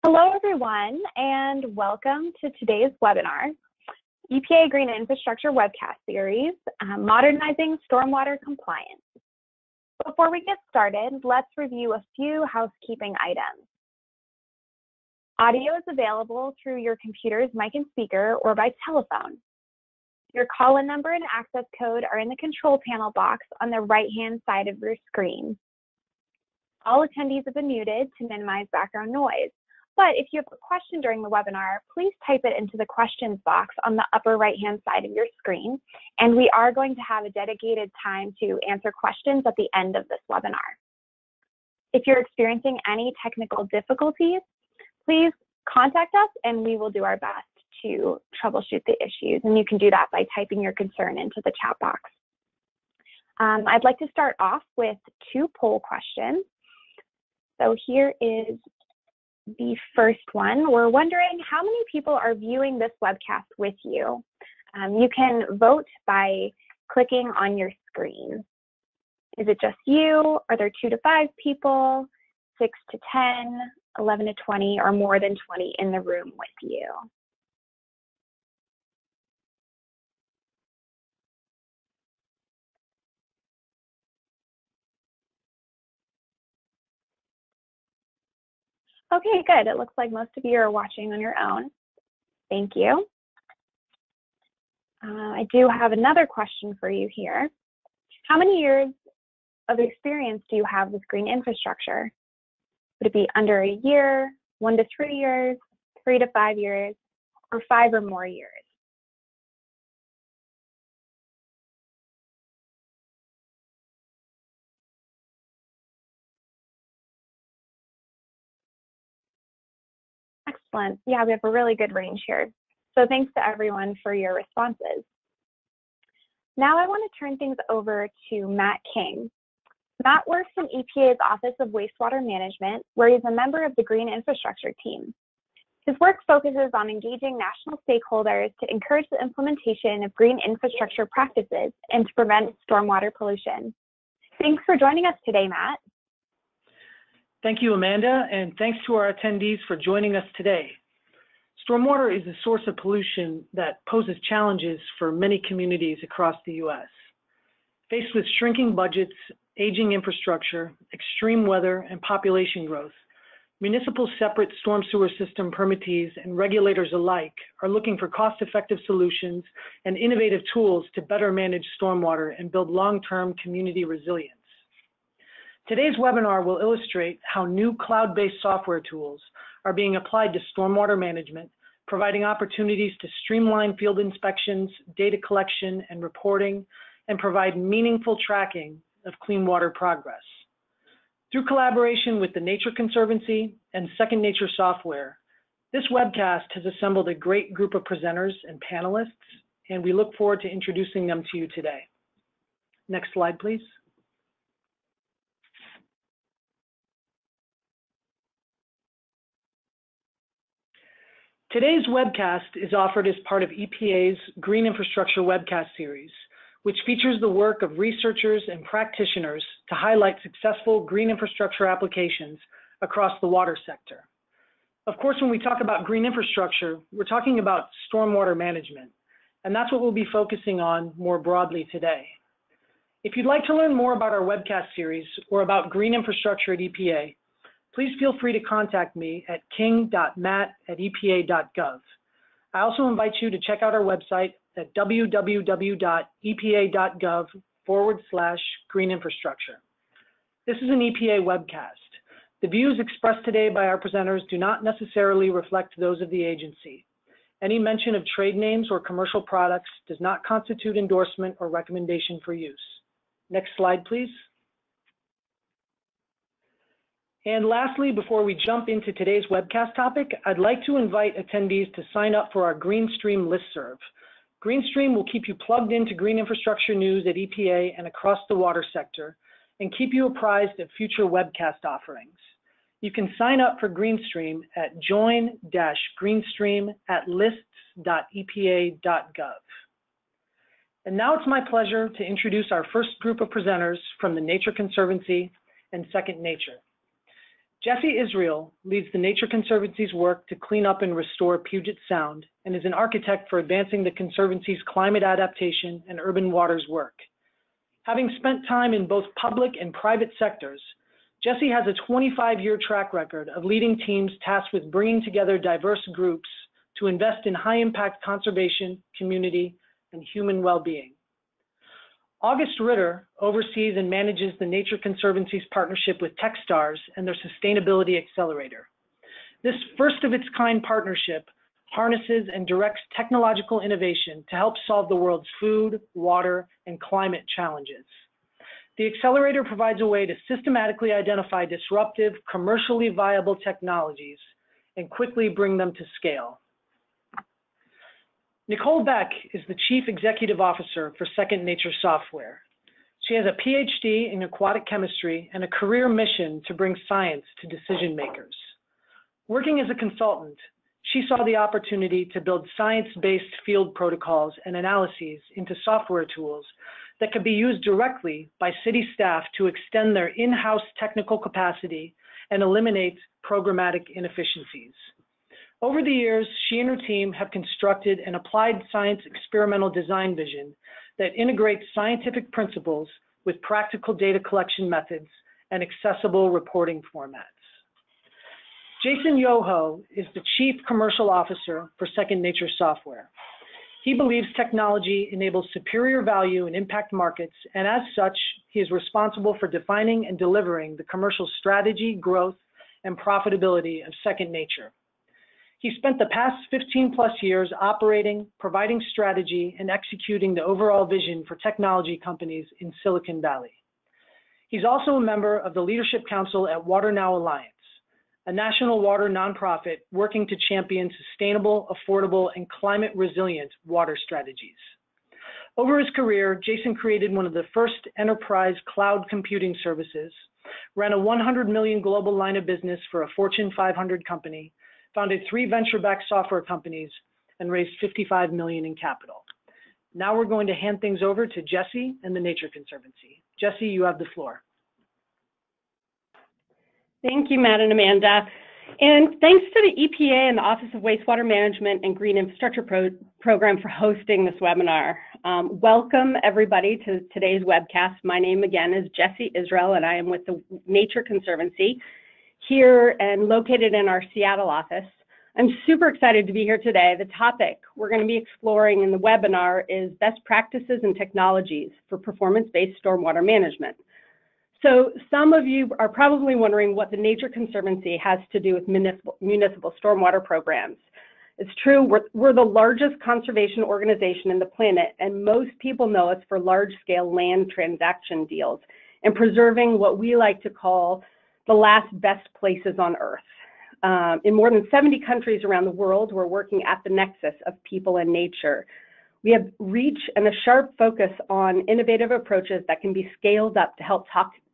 Hello, everyone, and welcome to today's webinar, EPA Green Infrastructure Webcast Series, Modernizing Stormwater Compliance. Before we get started, let's review a few housekeeping items. Audio is available through your computer's mic and speaker or by telephone. Your call-in number and access code are in the control panel box on the right-hand side of your screen. All attendees have been muted to minimize background noise. But if you have a question during the webinar, please type it into the questions box on the upper right-hand side of your screen, and we are going to have a dedicated time to answer questions at the end of this webinar. If you're experiencing any technical difficulties, please contact us and we will do our best to troubleshoot the issues, and you can do that by typing your concern into the chat box. I'd like to start off with two poll questions. So here is the first one. We're wondering how many people are viewing this webcast with you. You can vote by clicking on your screen. Is it just you? Are there 2 to 5 people, 6 to 10, 11 to 20, or more than 20 in the room with you? Okay, good. It looks like most of you are watching on your own. Thank you. I do have another question for you here. How many years of experience do you have with green infrastructure? Would it be under a year, 1 to 3 years, 3 to 5 years, or 5 or more years? Excellent. Yeah, we have a really good range here. So thanks to everyone for your responses. Now I want to turn things over to Matt King. Matt works in EPA's Office of Wastewater Management, where he's a member of the Green Infrastructure team. His work focuses on engaging national stakeholders to encourage the implementation of green infrastructure practices and to prevent stormwater pollution. Thanks for joining us today, Matt. Thank you, Amanda, and thanks to our attendees for joining us today. Stormwater is a source of pollution that poses challenges for many communities across the U.S. Faced with shrinking budgets, aging infrastructure, extreme weather, and population growth, municipal separate storm sewer system permittees and regulators alike are looking for cost-effective solutions and innovative tools to better manage stormwater and build long-term community resilience. Today's webinar will illustrate how new cloud-based software tools are being applied to stormwater management, providing opportunities to streamline field inspections, data collection and reporting, and provide meaningful tracking of clean water progress. Through collaboration with the Nature Conservancy and Second Nature Software, this webcast has assembled a great group of presenters and panelists, and we look forward to introducing them to you today. Next slide, please. Today's webcast is offered as part of EPA's Green Infrastructure Webcast Series, which features the work of researchers and practitioners to highlight successful green infrastructure applications across the water sector. Of course, when we talk about green infrastructure, we're talking about stormwater management, and that's what we'll be focusing on more broadly today. If you'd like to learn more about our webcast series or about green infrastructure at EPA, please feel free to contact me at king.matt@epa.gov. I also invite you to check out our website at www.epa.gov/green infrastructure. This is an EPA webcast. The views expressed today by our presenters do not necessarily reflect those of the agency. Any mention of trade names or commercial products does not constitute endorsement or recommendation for use. Next slide, please. And lastly, before we jump into today's webcast topic, I'd like to invite attendees to sign up for our GreenStream listserv. GreenStream will keep you plugged into green infrastructure news at EPA and across the water sector, and keep you apprised of future webcast offerings. You can sign up for GreenStream at join-greenstream@lists.epa.gov. And now it's my pleasure to introduce our first group of presenters from the Nature Conservancy and Second Nature. Jesse Israel leads the Nature Conservancy's work to clean up and restore Puget Sound and is an architect for advancing the Conservancy's climate adaptation and urban waters work. Having spent time in both public and private sectors, Jesse has a 25-year track record of leading teams tasked with bringing together diverse groups to invest in high-impact conservation, community, and human well-being. August Ritter oversees and manages the Nature Conservancy's partnership with Techstars and their Sustainability Accelerator. This first-of-its-kind partnership harnesses and directs technological innovation to help solve the world's food, water, and climate challenges. The accelerator provides a way to systematically identify disruptive, commercially viable technologies and quickly bring them to scale. Nicole Beck is the Chief Executive Officer for Second Nature Software. She has a PhD in aquatic chemistry and a career mission to bring science to decision makers. Working as a consultant, she saw the opportunity to build science-based field protocols and analyses into software tools that could be used directly by city staff to extend their in-house technical capacity and eliminate programmatic inefficiencies. Over the years, she and her team have constructed an applied science experimental design vision that integrates scientific principles with practical data collection methods and accessible reporting formats. Jason Yoho is the Chief Commercial Officer for Second Nature Software. He believes technology enables superior value in impact markets, and as such, he is responsible for defining and delivering the commercial strategy, growth, and profitability of Second Nature. He spent the past 15+ years operating, providing strategy, and executing the overall vision for technology companies in Silicon Valley. He's also a member of the Leadership Council at Water Now Alliance, a national water nonprofit working to champion sustainable, affordable, and climate-resilient water strategies. Over his career, Jason created one of the first enterprise cloud computing services, ran a 100 million global line of business for a Fortune 500 company, founded 3 venture-backed software companies, and raised $55 million in capital. Now we're going to hand things over to Jesse and the Nature Conservancy. Jesse, you have the floor. Thank you, Matt and Amanda. And thanks to the EPA and the Office of Wastewater Management and Green Infrastructure Program for hosting this webinar. Welcome everybody to today's webcast. My name again is Jesse Israel, and I am with the Nature Conservancy here and located in our Seattle office. I'm super excited to be here today. The topic we're going to be exploring in the webinar is best practices and technologies for performance-based stormwater management. So some of you are probably wondering what the Nature Conservancy has to do with municipal stormwater programs. It's true, we're the largest conservation organization in the planet, and most people know us for large-scale land transaction deals and preserving what we like to call the last best places on Earth. In more than 70 countries around the world, we're working at the nexus of people and nature. We have reach and a sharp focus on innovative approaches that can be scaled up to help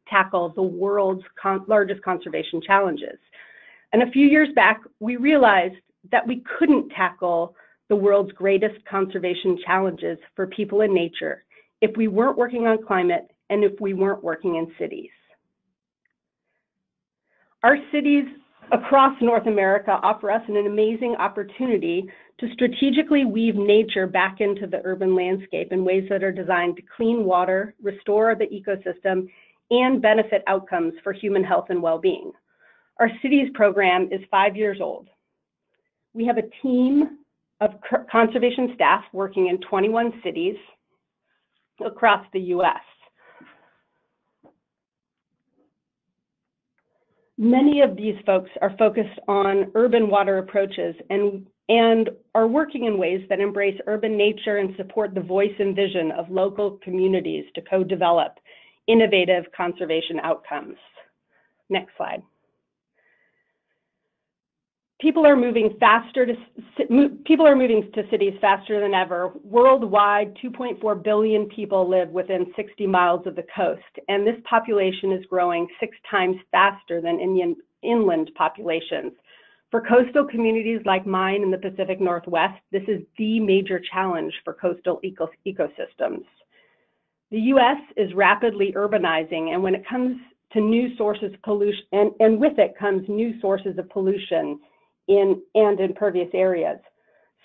tackle the world's largest conservation challenges. And a few years back, we realized that we couldn't tackle the world's greatest conservation challenges for people and nature if we weren't working on climate and if we weren't working in cities. Our cities across North America offer us an amazing opportunity to strategically weave nature back into the urban landscape in ways that are designed to clean water, restore the ecosystem, and benefit outcomes for human health and well-being. Our cities program is 5 years old. We have a team of conservation staff working in 21 cities across the US. Many of these folks are focused on urban water approaches and are working in ways that embrace urban nature and support the voice and vision of local communities to co-develop innovative conservation outcomes. Next slide. People are moving to cities faster than ever. Worldwide, 2.4 billion people live within 60 miles of the coast, and this population is growing 6 times faster than inland populations. For coastal communities like mine in the Pacific Northwest, this is the major challenge for coastal ecosystems. The US is rapidly urbanizing, and when it comes to new sources of pollution, and with it comes new sources of pollution in impervious areas.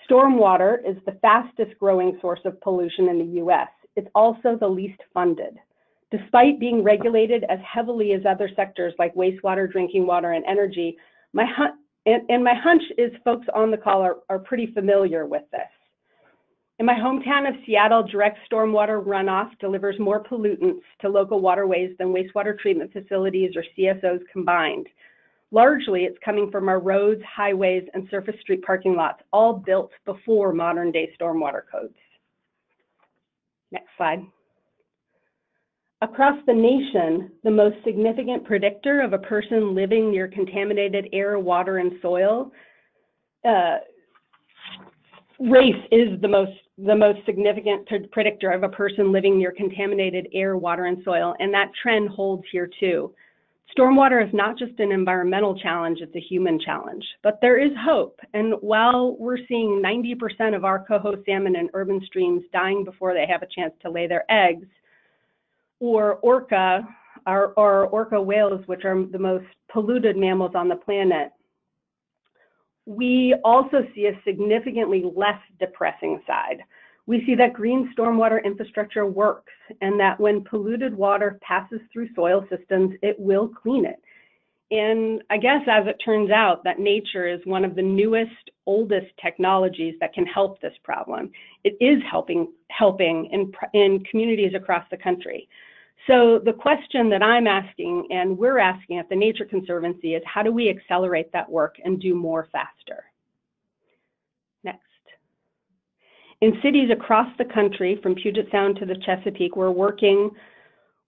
Stormwater is the fastest growing source of pollution in the US. It's also the least funded. Despite being regulated as heavily as other sectors like wastewater, drinking water, and energy, my hunch is folks on the call are pretty familiar with this. In my hometown of Seattle, direct stormwater runoff delivers more pollutants to local waterways than wastewater treatment facilities or CSOs combined. Largely, it's coming from our roads, highways, and surface street parking lots, all built before modern-day stormwater codes. Next slide. Across the nation, the most significant predictor of a person living near contaminated air, water, and soil, race is the most significant predictor of a person living near contaminated air, water, and soil, and that trend holds here too. Stormwater is not just an environmental challenge, it's a human challenge, but there is hope. And while we're seeing 90% of our coho salmon in urban streams dying before they have a chance to lay their eggs, or orca whales, which are the most polluted mammals on the planet, we also see a significantly less depressing side. We see that green stormwater infrastructure works, and that when polluted water passes through soil systems, it will clean it. And I guess as it turns out, that nature is one of the newest, oldest technologies that can help this problem. It is helping in communities across the country. So the question that I'm asking, and we're asking at the Nature Conservancy, is how do we accelerate that work and do more faster? Next. In cities across the country, from Puget Sound to the Chesapeake, we're working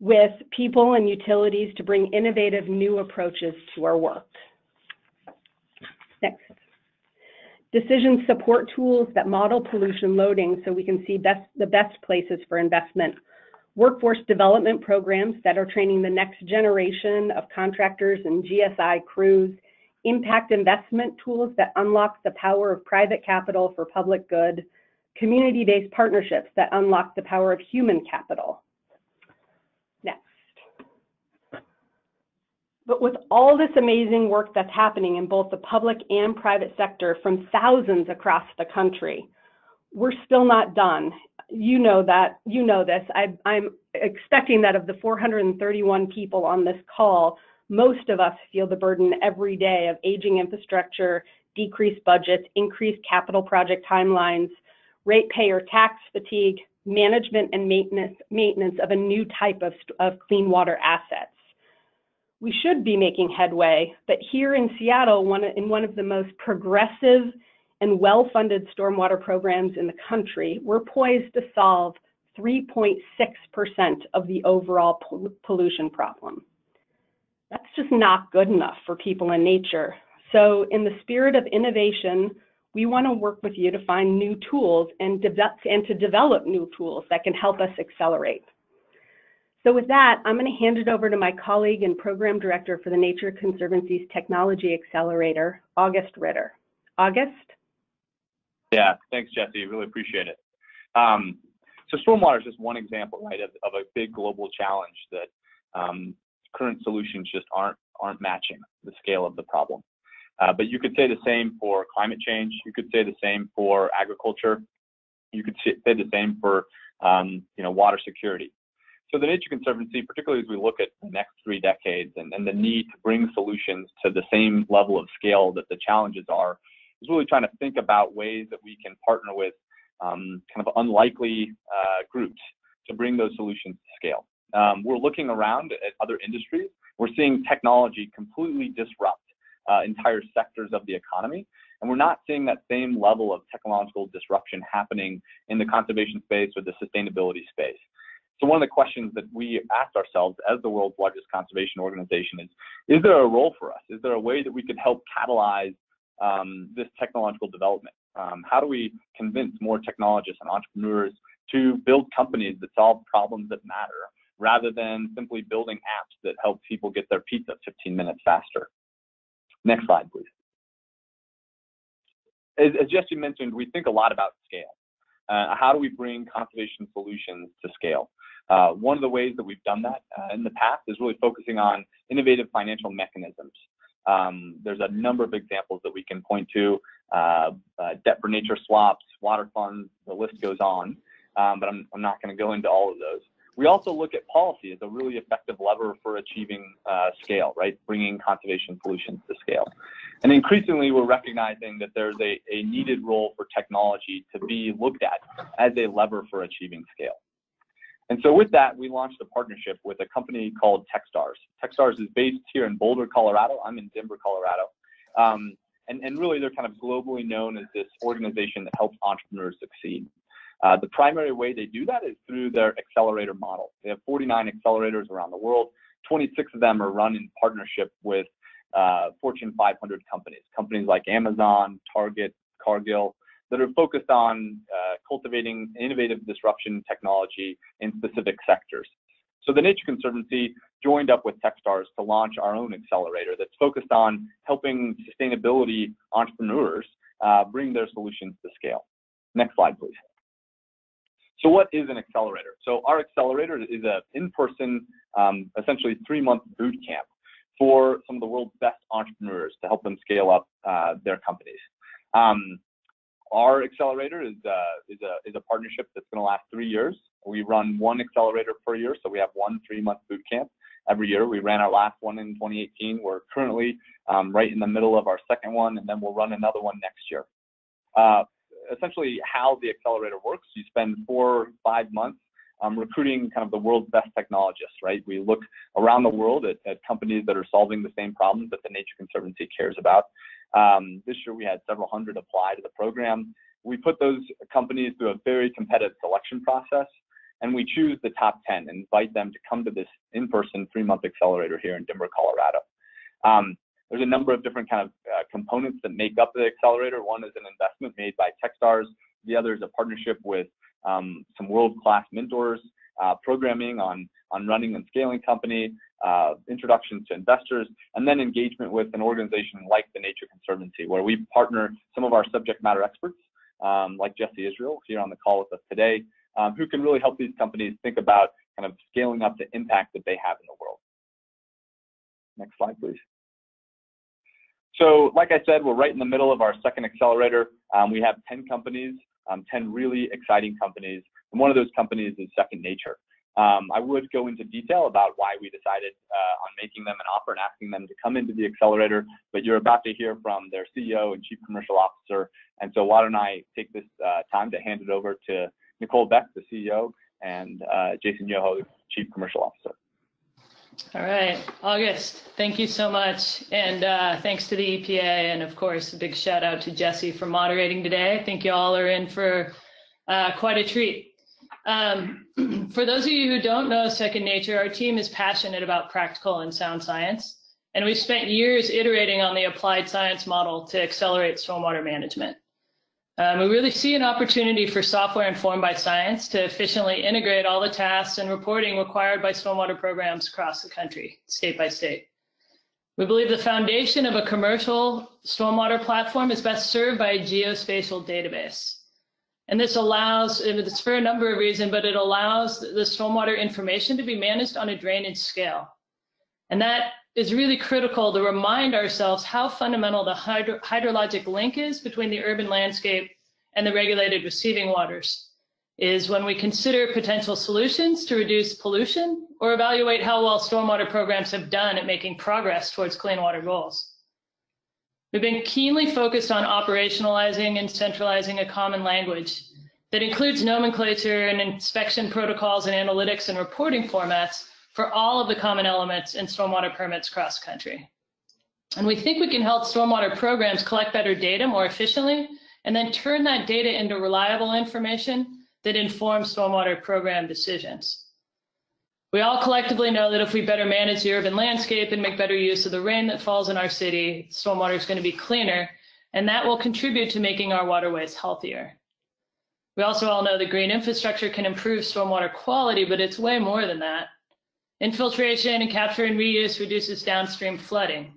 with people and utilities to bring innovative new approaches to our work. Next. Decision support tools that model pollution loading so we can see the best places for investment. Workforce development programs that are training the next generation of contractors and GSI crews. Impact investment tools that unlock the power of private capital for public good. Community-based partnerships that unlock the power of human capital. Next. But with all this amazing work that's happening in both the public and private sector from thousands across the country, we're still not done. You know that, you know this. I'm expecting that of the 431 people on this call, most of us feel the burden every day of aging infrastructure, decreased budgets, increased capital project timelines, ratepayer tax fatigue, management and maintenance of a new type of clean water assets. We should be making headway, but here in Seattle, in one of the most progressive and well-funded stormwater programs in the country, we're poised to solve 3.6% of the overall pollution problem. That's just not good enough for people and nature. So in the spirit of innovation, we want to work with you to find new tools and to develop new tools that can help us accelerate. So with that, I'm going to hand it over to my colleague and program director for the Nature Conservancy's Technology Accelerator, August Ritter. August? Yeah, thanks, Jesse. Really appreciate it. So stormwater is just one example, right, of a big global challenge that current solutions just aren't matching the scale of the problem. But you could say the same for climate change. You could say the same for agriculture. You could say the same for water security. So the Nature Conservancy, particularly as we look at the next 3 decades and the need to bring solutions to the same level of scale that the challenges are, is really trying to think about ways that we can partner with kind of unlikely groups to bring those solutions to scale. We're looking around at other industries. We're seeing technology completely disrupt entire sectors of the economy, and we're not seeing that same level of technological disruption happening in the conservation space or the sustainability space. So one of the questions that we asked ourselves as the world's largest conservation organization is there a role for us? Is there a way that we could help catalyze this technological development? How do we convince more technologists and entrepreneurs to build companies that solve problems that matter, rather than simply building apps that help people get their pizza 15 minutes faster? Next slide, please. As Jesse mentioned, we think a lot about scale. How do we bring conservation solutions to scale? One of the ways that we've done that in the past is really focusing on innovative financial mechanisms. There's a number of examples that we can point to, debt for nature swaps, water funds, the list goes on, but I'm not going to go into all of those. We also look at policy as a really effective lever for achieving scale, right? Bringing conservation solutions to scale. And increasingly, we're recognizing that there's a needed role for technology to be looked at as a lever for achieving scale. And so with that, we launched a partnership with a company called Techstars. Techstars is based here in Boulder, Colorado. I'm in Denver, Colorado. And really, they're kind of globally known as this organization that helps entrepreneurs succeed. The primary way they do that is through their accelerator model. They have 49 accelerators around the world. 26 of them are run in partnership with Fortune 500 companies like Amazon, Target, Cargill, that are focused on cultivating innovative disruption technology in specific sectors. So the Nature Conservancy joined up with Techstars to launch our own accelerator that's focused on helping sustainability entrepreneurs bring their solutions to scale. Next slide, please. So what is an accelerator? So our accelerator is an in-person, essentially 3-month boot camp for some of the world's best entrepreneurs to help them scale up their companies. Our accelerator is a partnership that's going to last 3 years. We run one accelerator per year, so we have one 3-month boot camp every year. We ran our last one in 2018. We're currently right in the middle of our second one, and then we'll run another one next year. Essentially, how the accelerator works, you spend 4 or 5 months recruiting kind of the world's best technologists, right? We look around the world at companies that are solving the same problems that the Nature Conservancy cares about. This year we had several hundred apply to the program. We put those companies through a very competitive selection process, and we choose the top 10 and invite them to come to this in-person 3-month accelerator here in Denver, Colorado. There's a number of different kind of components that make up the accelerator. One is an investment made by Techstars. The other is a partnership with some world-class mentors, programming on running and scaling company, introductions to investors, and then engagement with an organization like the Nature Conservancy, where we partner some of our subject matter experts, like Jesse Israel here on the call with us today, who can really help these companies think about kind of scaling up the impact that they have in the world. Next slide, please. So like I said, we're right in the middle of our second accelerator. We have 10 companies, 10 really exciting companies, and one of those companies is Second Nature. I would go into detail about why we decided on making them an offer and asking them to come into the accelerator, but you're about to hear from their CEO and Chief Commercial Officer. And so why don't I take this time to hand it over to Nicole Beck, the CEO, and Jason Yoho, Chief Commercial Officer. All right, August, thank you so much. And thanks to the EPA, and of course, a big shout out to Jesse for moderating today. I think you all are in for quite a treat. For those of you who don't know Second Nature, our team is passionate about practical and sound science, and we've spent years iterating on the applied science model to accelerate stormwater management. We really see an opportunity for software informed by science to efficiently integrate all the tasks and reporting required by stormwater programs across the country, state by state. We believe the foundation of a commercial stormwater platform is best served by a geospatial database. And this allows, it's for a number of reasons, but it allows the stormwater information to be managed on a drainage scale. And that is really critical to remind ourselves how fundamental the hydrologic link is between the urban landscape and the regulated receiving waters, is when we consider potential solutions to reduce pollution or evaluate how well stormwater programs have done at making progress towards clean water goals. We've been keenly focused on operationalizing and centralizing a common language that includes nomenclature and inspection protocols and analytics and reporting formats for all of the common elements in stormwater permits across the country. And we think we can help stormwater programs collect better data more efficiently and then turn that data into reliable information that informs stormwater program decisions. We all collectively know that if we better manage the urban landscape and make better use of the rain that falls in our city, stormwater is going to be cleaner, and that will contribute to making our waterways healthier. We also all know that green infrastructure can improve stormwater quality, but it's way more than that. Infiltration and capture and reuse reduces downstream flooding.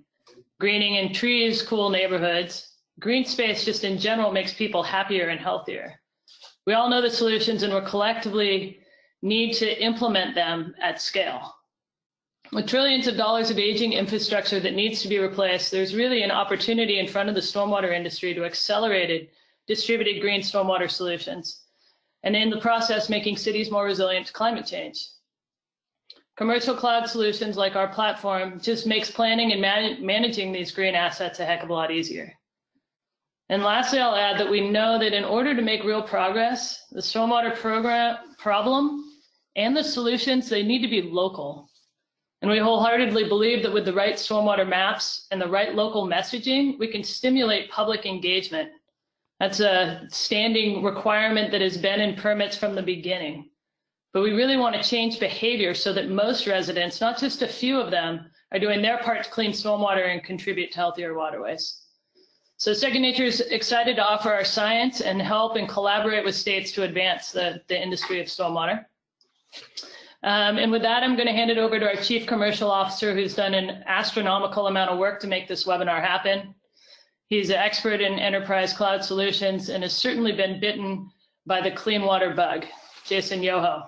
Greening and trees cool neighborhoods. Green space just in general makes people happier and healthier. We all know the solutions, and we're collectively need to implement them at scale. With trillions of dollars of aging infrastructure that needs to be replaced, there's really an opportunity in front of the stormwater industry to accelerate distributed green stormwater solutions, and in the process, making cities more resilient to climate change. Commercial cloud solutions like our platform just makes planning and managing these green assets a heck of a lot easier. And lastly, I'll add that we know that in order to make real progress, the stormwater problem and the solutions, they need to be local. And we wholeheartedly believe that with the right stormwater maps and the right local messaging, we can stimulate public engagement. That's a standing requirement that has been in permits from the beginning. But we really want to change behavior so that most residents, not just a few of them, are doing their part to clean stormwater and contribute to healthier waterways. So Second Nature is excited to offer our science and help and collaborate with states to advance the industry of stormwater. And with that, I'm going to hand it over to our Chief Commercial Officer, who's done an astronomical amount of work to make this webinar happen. He's an expert in enterprise cloud solutions and has certainly been bitten by the clean water bug. Jason Yoho.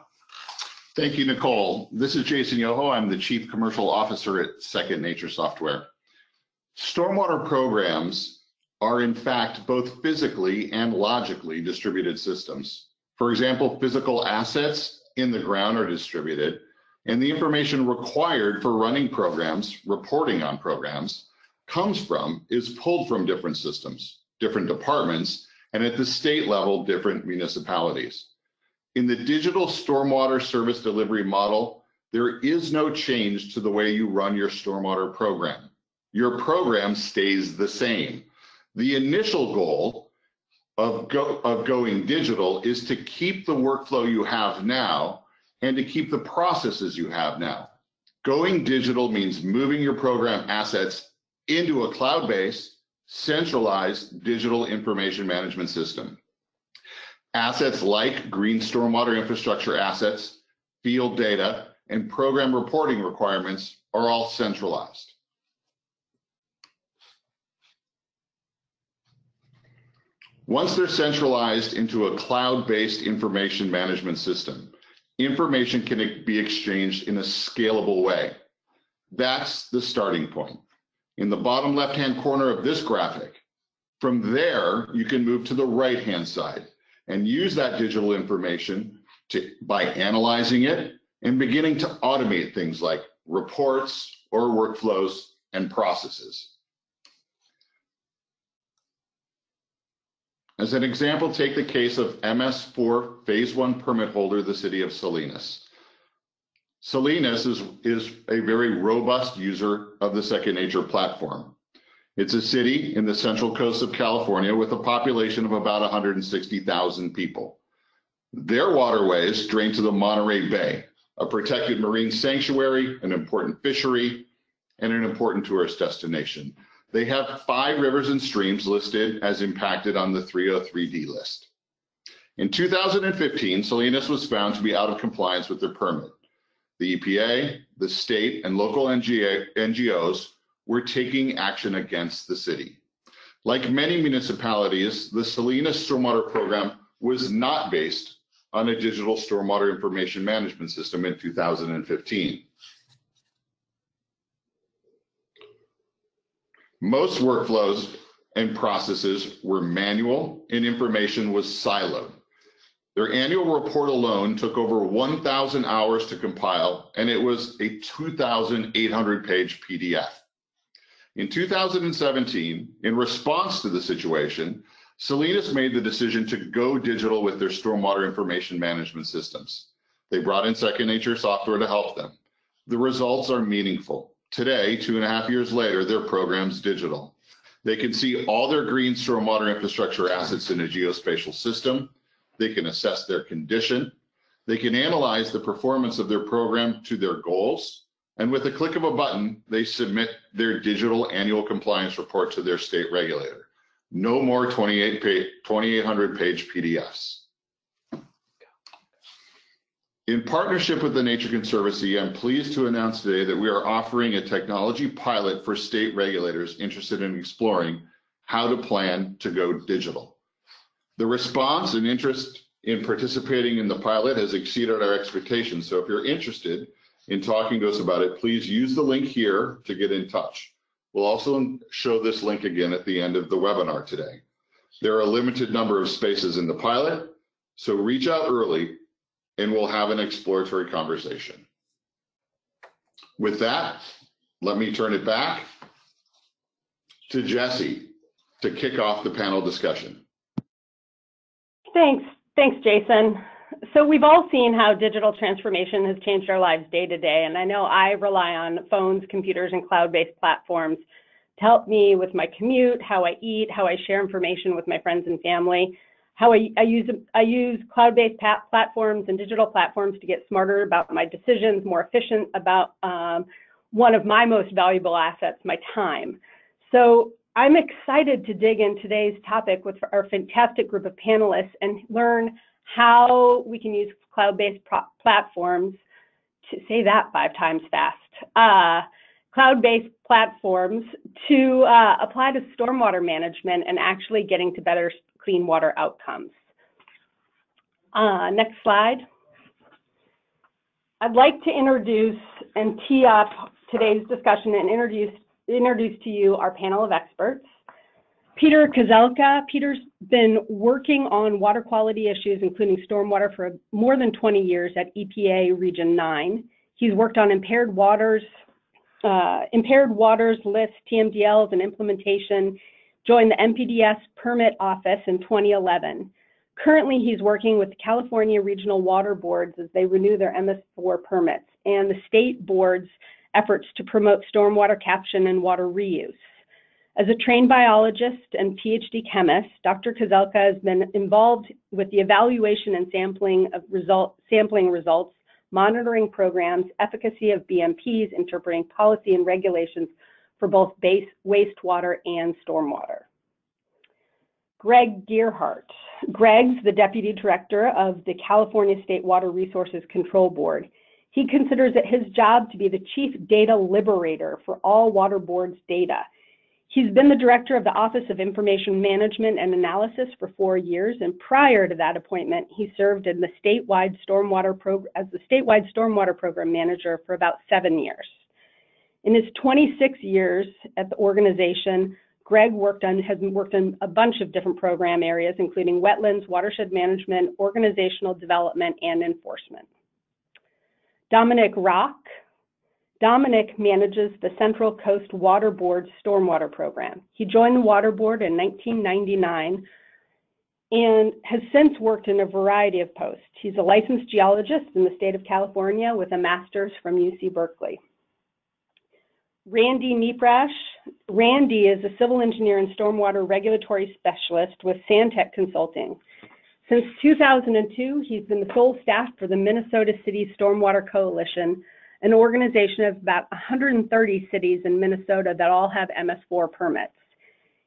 Thank you, Nicole. This is Jason Yoho. I'm the Chief Commercial Officer at Second Nature Software. Stormwater programs are in fact both physically and logically distributed systems. For example, physical assets in the ground are distributed, and the information required for running programs, reporting on programs, is pulled from different systems, different departments, and at the state level, different municipalities. In the digital stormwater service delivery model, there is no change to the way you run your stormwater program. Your program stays the same. The initial goal of going digital is to keep the workflow you have now and to keep the processes you have now. Going digital means moving your program assets into a cloud-based, centralized digital information management system. Assets like green stormwater infrastructure assets, field data, and program reporting requirements are all centralized. Once they're centralized into a cloud-based information management system, information can be exchanged in a scalable way. That's the starting point. In the bottom left-hand corner of this graphic, from there, you can move to the right-hand side and use that digital information by analyzing it and beginning to automate things like reports or workflows and processes. As an example, take the case of MS4 Phase 1 permit holder, the city of Salinas. Salinas is a very robust user of the Second Nature platform. It's a city in the central coast of California with a population of about 160,000 people. Their waterways drain to the Monterey Bay, a protected marine sanctuary, an important fishery, and an important tourist destination. They have 5 rivers and streams listed as impacted on the 303D list. In 2015, Salinas was found to be out of compliance with their permit. The EPA, the state, and local NGOs were taking action against the city. Like many municipalities, the Salinas Stormwater Program was not based on a digital stormwater information management system in 2015. Most workflows and processes were manual and information was siloed. Their annual report alone took over 1,000 hours to compile, and it was a 2,800-page PDF. In 2017, in response to the situation, Salinas made the decision to go digital with their stormwater information management systems. They brought in Second Nature software to help them. The results are meaningful. Today, 2.5 years later, their program's digital. They can see all their green stormwater infrastructure assets in a geospatial system. They can assess their condition. They can analyze the performance of their program to their goals. And with a click of a button, they submit their digital annual compliance report to their state regulator. No more 2,800-page PDFs. In partnership with the Nature Conservancy, I'm pleased to announce today that we are offering a technology pilot for state regulators interested in exploring how to plan to go digital. The response and interest in participating in the pilot has exceeded our expectations. So if you're interested in talking to us about it, please use the link here to get in touch. We'll also show this link again at the end of the webinar today. There are a limited number of spaces in the pilot, so reach out early and we'll have an exploratory conversation. With that, let me turn it back to Jesse to kick off the panel discussion. Thanks, Jason. So we've all seen how digital transformation has changed our lives day to day, and I know I rely on phones, computers, and cloud-based platforms to help me with my commute, how I eat, how I share information with my friends and family, how I use cloud-based platforms and digital platforms to get smarter about my decisions, more efficient about one of my most valuable assets, my time. So I'm excited to dig in today's topic with our fantastic group of panelists and learn how we can use cloud-based platforms, to say that 5 times fast, cloud-based platforms to apply to stormwater management and actually getting to better clean water outcomes. Next slide. I'd like to introduce and tee up today's discussion and introduce to you our panel of experts. Peter Kozelka. Peter's been working on water quality issues, including stormwater, for more than 20 years at EPA Region 9. He's worked on impaired waters list, TMDLs, and implementation, joined the MPDS permit office in 2011. Currently, he's working with the California Regional Water Boards as they renew their MS4 permits and the state board's efforts to promote stormwater caption and water reuse. As a trained biologist and PhD chemist, Dr. Kozelka has been involved with the evaluation and sampling results, monitoring programs, efficacy of BMPs, interpreting policy and regulations for both wastewater and stormwater. Greg Gearhart. Greg's the Deputy Director of the California State Water Resources Control Board. He considers it his job to be the chief data liberator for all water boards' data. He's been the director of the Office of Information Management and Analysis for 4 years, and prior to that appointment, he served in the statewide stormwater program manager for about 7 years. In his 26 years at the organization, Greg has worked on a bunch of different program areas, including wetlands, watershed management, organizational development, and enforcement. Dominic Rocques. Dominic manages the Central Coast Water Board's stormwater program. He joined the Water Board in 1999 and has since worked in a variety of posts. He's a licensed geologist in the state of California with a master's from UC Berkeley. Randy Neeprash. Randy is a civil engineer and stormwater regulatory specialist with Santec Consulting. Since 2002, he's been the sole staff for the Minnesota City Stormwater Coalition, an organization of about 130 cities in Minnesota that all have MS4 permits.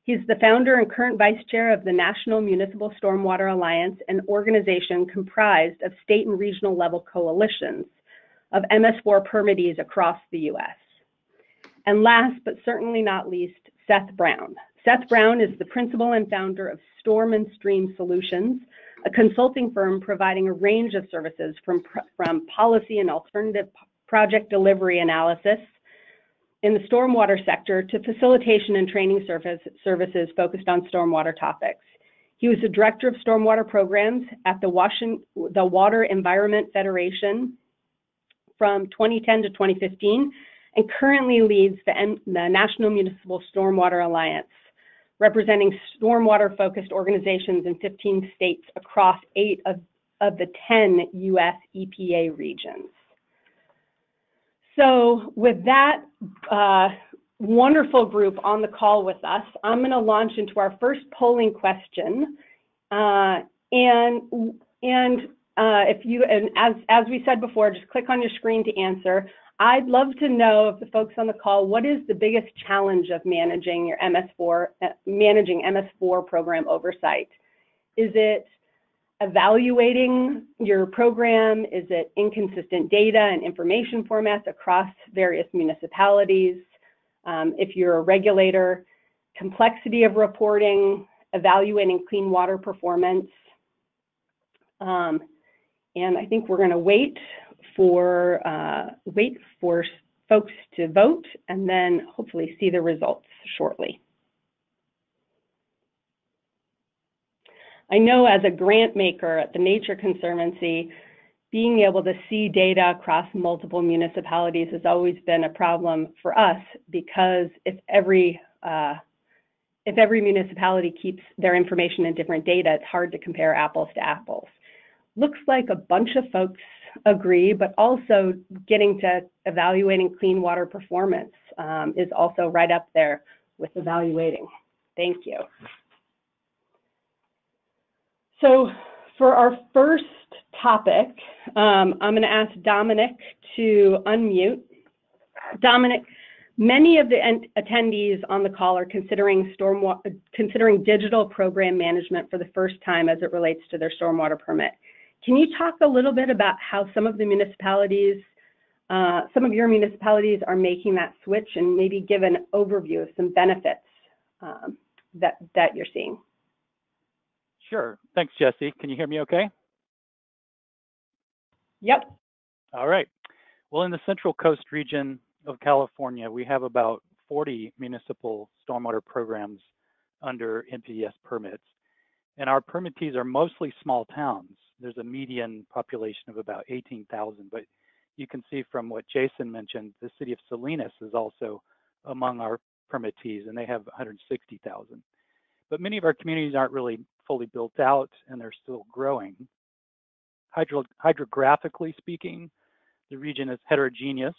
He's the founder and current vice chair of the National Municipal Stormwater Alliance, an organization comprised of state and regional level coalitions of MS4 permittees across the US. And last but certainly not least, Seth Brown. Seth Brown is the principal and founder of Storm and Stream Solutions, a consulting firm providing a range of services from policy and alternative project delivery analysis in the stormwater sector to facilitation and training services focused on stormwater topics. He was the director of stormwater programs at the Water Environment Federation from 2010 to 2015 and currently leads the National Municipal Stormwater Alliance, representing stormwater-focused organizations in 15 states across 8 of the 10 US EPA regions. So with that wonderful group on the call with us, I'm going to launch into our first polling question. As we said before, just click on your screen to answer. I'd love to know, of the folks on the call, what is the biggest challenge of managing your MS4 program oversight? Is it evaluating your program? Is it inconsistent data and information formats across various municipalities? If you're a regulator, complexity of reporting, evaluating clean water performance, And I think we're going to wait for folks to vote and then hopefully see the results shortly. I know as a grant maker at the Nature Conservancy, being able to see data across multiple municipalities has always been a problem for us, because if every municipality keeps their information in different data, it's hard to compare apples to apples. Looks like a bunch of folks agree, but also getting to evaluating clean water performance is also right up there with evaluating. Thank you. So for our first topic, I'm going to ask Dominic to unmute. Dominic, many of the attendees on the call are considering digital program management for the first time as it relates to their stormwater permit. Can you talk a little bit about how some of your municipalities are making that switch, and maybe give an overview of some benefits that you're seeing? Sure. Thanks, Jesse. Can you hear me okay? Yep. All right. Well, in the Central Coast region of California, we have about 40 municipal stormwater programs under NPDES permits. And our permittees are mostly small towns. There's a median population of about 18,000, but you can see from what Jason mentioned, the city of Salinas is also among our permittees, and they have 160,000. But many of our communities aren't really fully built out, and they're still growing. Hydrographically speaking, the region is heterogeneous,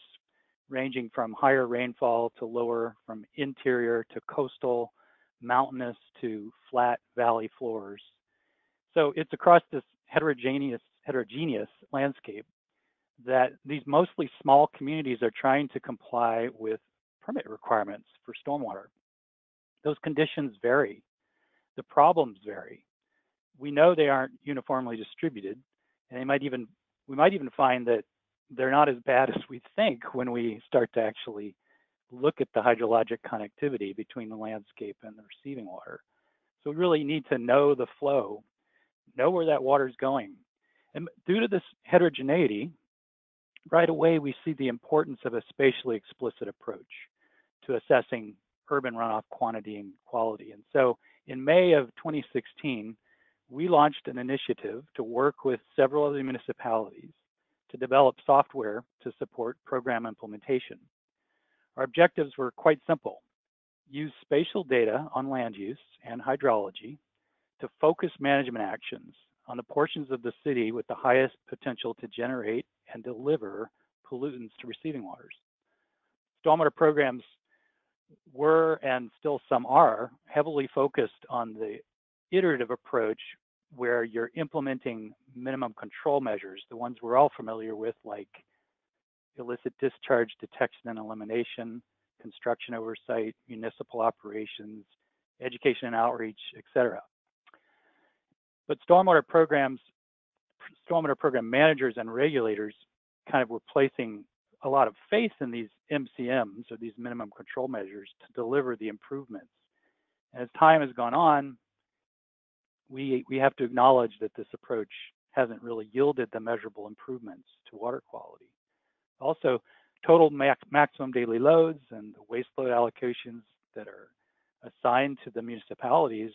ranging from higher rainfall to lower, from interior to coastal, mountainous to flat valley floors. So it's across this heterogeneous landscape that these mostly small communities are trying to comply with permit requirements for stormwater. Those conditions vary. The problems vary. We know they aren't uniformly distributed, and we might even find that they're not as bad as we think when we start to actually look at the hydrologic connectivity between the landscape and the receiving water. So we really need to know the flow, know where that water is going. And due to this heterogeneity, right away we see the importance of a spatially explicit approach to assessing urban runoff quantity and quality. And so in May of 2016, we launched an initiative to work with several of the municipalities to develop software to support program implementation. Our objectives were quite simple: use spatial data on land use and hydrology to focus management actions on the portions of the city with the highest potential to generate and deliver pollutants to receiving waters. Stormwater programs were, and still some are, heavily focused on the iterative approach where you're implementing minimum control measures, the ones we're all familiar with, like illicit discharge detection and elimination, construction oversight, municipal operations, education and outreach, etc. But stormwater program managers and regulators kind of were placing a lot of faith in these MCMs, or these minimum control measures, to deliver the improvements. And as time has gone on, we have to acknowledge that this approach hasn't really yielded the measurable improvements to water quality. Also, total maximum daily loads and the waste load allocations that are assigned to the municipalities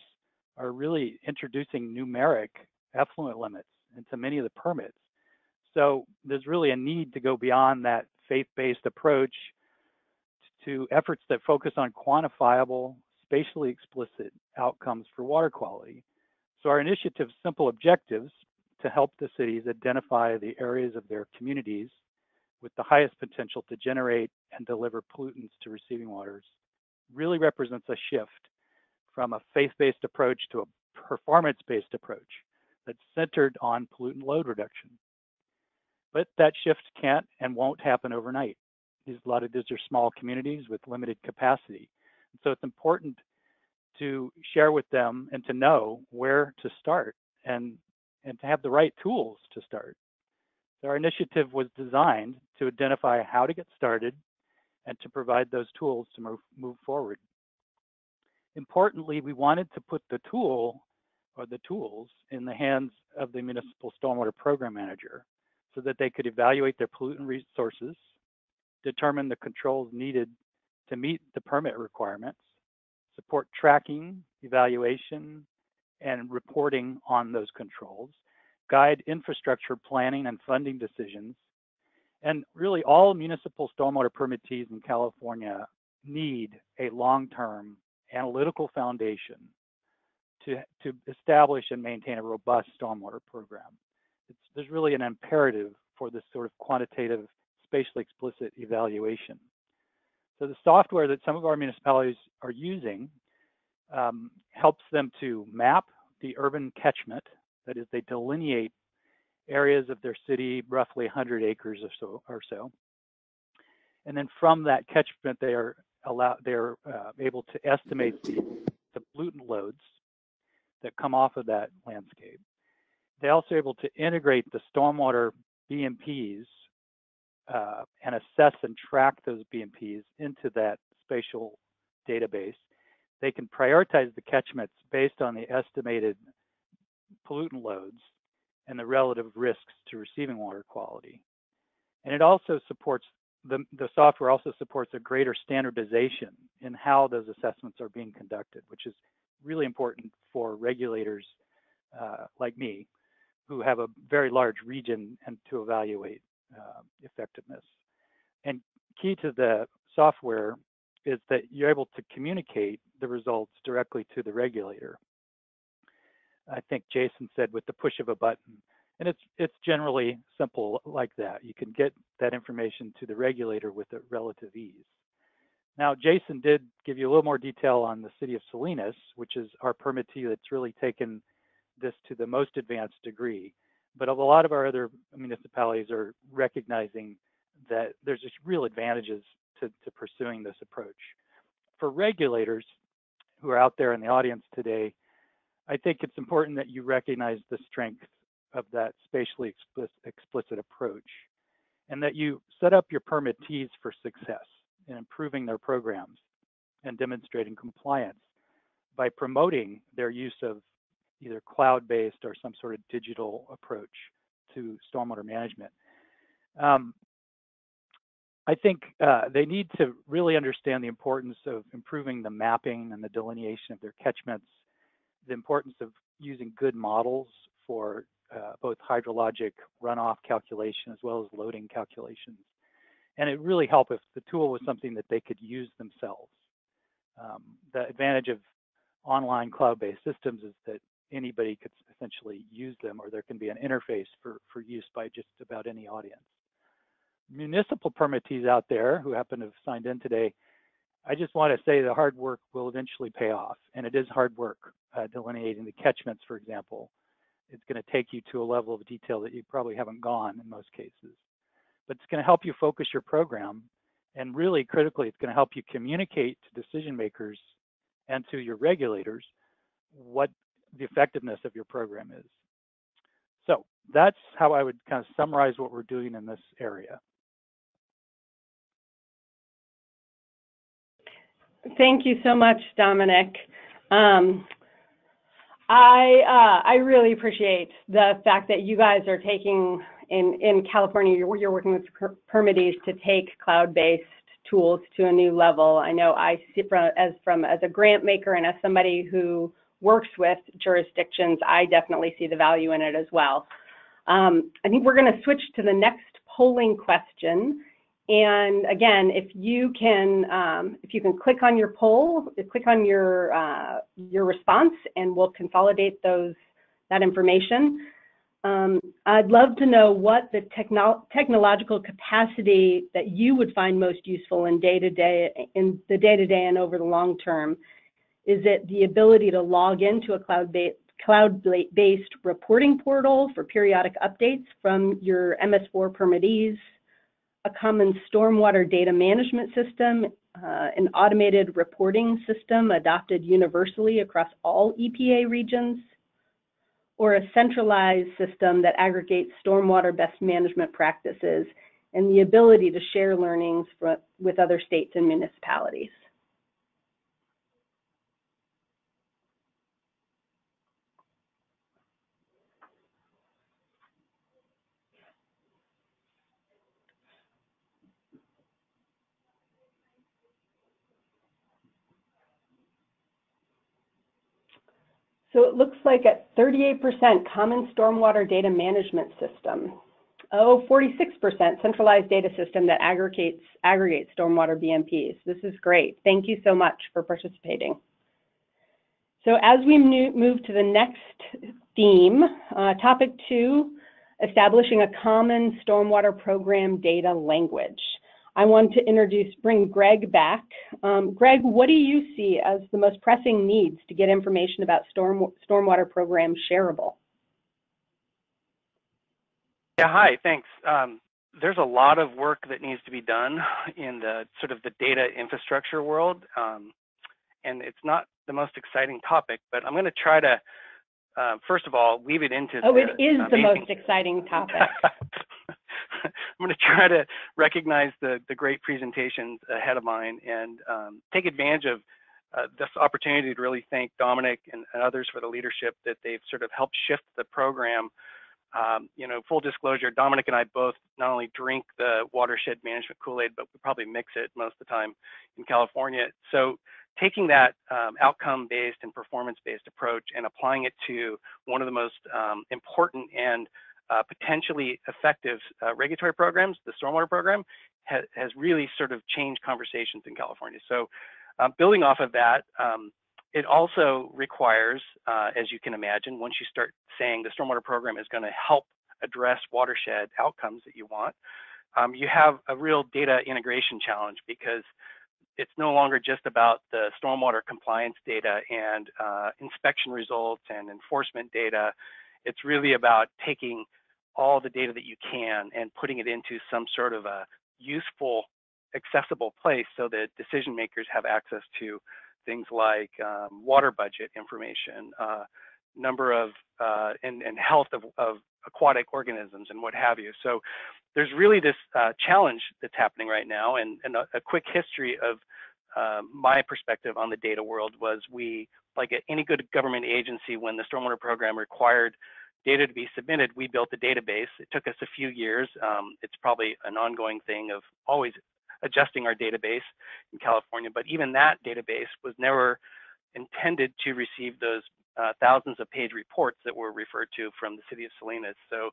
are really introducing numeric effluent limits into many of the permits. So there's really a need to go beyond that faith-based approach to efforts that focus on quantifiable, spatially explicit outcomes for water quality. So our initiative's simple objectives to help the cities identify the areas of their communities with the highest potential to generate and deliver pollutants to receiving waters really represents a shift from a faith-based approach to a performance-based approach that's centered on pollutant load reduction. But that shift can't and won't happen overnight. These are small communities with limited capacity. So it's important to share with them and to know where to start and to have the right tools to start. So our initiative was designed to identify how to get started and to provide those tools to move forward. Importantly, we wanted to put the tool or the tools in the hands of the municipal stormwater program manager so that they could evaluate their pollutant resources, determine the controls needed to meet the permit requirements, support tracking, evaluation, and reporting on those controls, guide infrastructure planning and funding decisions. And really all municipal stormwater permittees in California need a long-term analytical foundation to establish and maintain a robust stormwater program. There's really an imperative for this sort of quantitative, spatially explicit evaluation. So the software that some of our municipalities are using helps them to map the urban catchment. That is, they delineate areas of their city, roughly 100 acres or so. And then from that catchment, they are able to estimate the pollutant loads that come off of that landscape. They're also able to integrate the stormwater BMPs and assess and track those BMPs into that spatial database. They can prioritize the catchments based on the estimated pollutant loads and the relative risks to receiving water quality. And it also supports, the software also supports a greater standardization in how those assessments are being conducted, which is really important for regulators like me, who have a very large region and to evaluate effectiveness. And key to the software is that you're able to communicate the results directly to the regulator. I think Jason said with the push of a button, and it's generally simple like that. You can get that information to the regulator with a relative ease. Now, Jason did give you a little more detail on the city of Salinas, which is our permittee that's really taken this to the most advanced degree. But a lot of our other municipalities are recognizing that there's just real advantages to pursuing this approach. For regulators who are out there in the audience today, I think it's important that you recognize the strength of that spatially explicit approach, and that you set up your permittees for success in improving their programs and demonstrating compliance by promoting their use of either cloud-based or some sort of digital approach to stormwater management. I think they need to really understand the importance of improving the mapping and the delineation of their catchments, the importance of using good models for both hydrologic runoff calculation as well as loading calculations. And it really helped if the tool was something that they could use themselves. The advantage of online cloud-based systems is that anybody could essentially use them, or there can be an interface for use by just about any audience. Municipal permittees out there who happen to have signed in today, I just want to say the hard work will eventually pay off, and it is hard work delineating the catchments, for example. It's going to take you to a level of detail that you probably haven't gone in most cases. But it's going to help you focus your program, and really critically, it's going to help you communicate to decision makers and to your regulators what the effectiveness of your program is. So that's how I would kind of summarize what we're doing in this area. Thank you so much, Dominic. I really appreciate the fact that you guys are taking, in California, you're working with permittees to take cloud-based tools to a new level. I know I see as a grant maker and as somebody who works with jurisdictions, I definitely see the value in it as well. I think we're going to switch to the next polling question. And again, if you can click on your poll, click on your response, and we'll consolidate that information. I'd love to know what the technological capacity that you would find most useful in the day-to-day and over the long term. Is it the ability to log into a cloud-based reporting portal for periodic updates from your MS4 permittees, a common stormwater data management system, an automated reporting system adopted universally across all EPA regions, or a centralized system that aggregates stormwater best management practices and the ability to share learnings with other states and municipalities? So it looks like at 38% common stormwater data management system. 46% centralized data system that aggregates stormwater BMPs. This is great. Thank you so much for participating. So as we move to the next theme, topic 2, establishing a common stormwater program data language. I want to bring Greg back. Greg, what do you see as the most pressing needs to get information about stormwater programs shareable? Yeah, hi, thanks. There's a lot of work that needs to be done in the sort of the data infrastructure world, and it's not the most exciting topic, but I'm going to try to, first of all, weave it into it is the most exciting topic. I'm going to try to recognize the great presentations ahead of mine and take advantage of this opportunity to really thank Dominic and others for the leadership that they've sort of helped shift the program. You know, full disclosure, Dominic and I both not only drink the watershed management Kool-Aid, but we probably mix it most of the time in California. So taking that outcome-based and performance-based approach and applying it to one of the most important and potentially effective regulatory programs, the stormwater program, has really sort of changed conversations in California. So building off of that, it also requires, as you can imagine, once you start saying the stormwater program is going to help address watershed outcomes that you want, you have a real data integration challenge, because it's no longer just about the stormwater compliance data and inspection results and enforcement data. It's really about taking all the data that you can and putting it into some sort of a useful, accessible place so that decision makers have access to things like water budget information, number of and health of aquatic organisms and what have you. So there's really this challenge that's happening right now. And a quick history of my perspective on the data world was, we, like at any good government agency, when the stormwater program required data to be submitted, we built a database. It took us a few years. It's probably an ongoing thing of always adjusting our database in California, but even that database was never intended to receive those thousands of page reports that were referred to from the city of Salinas. So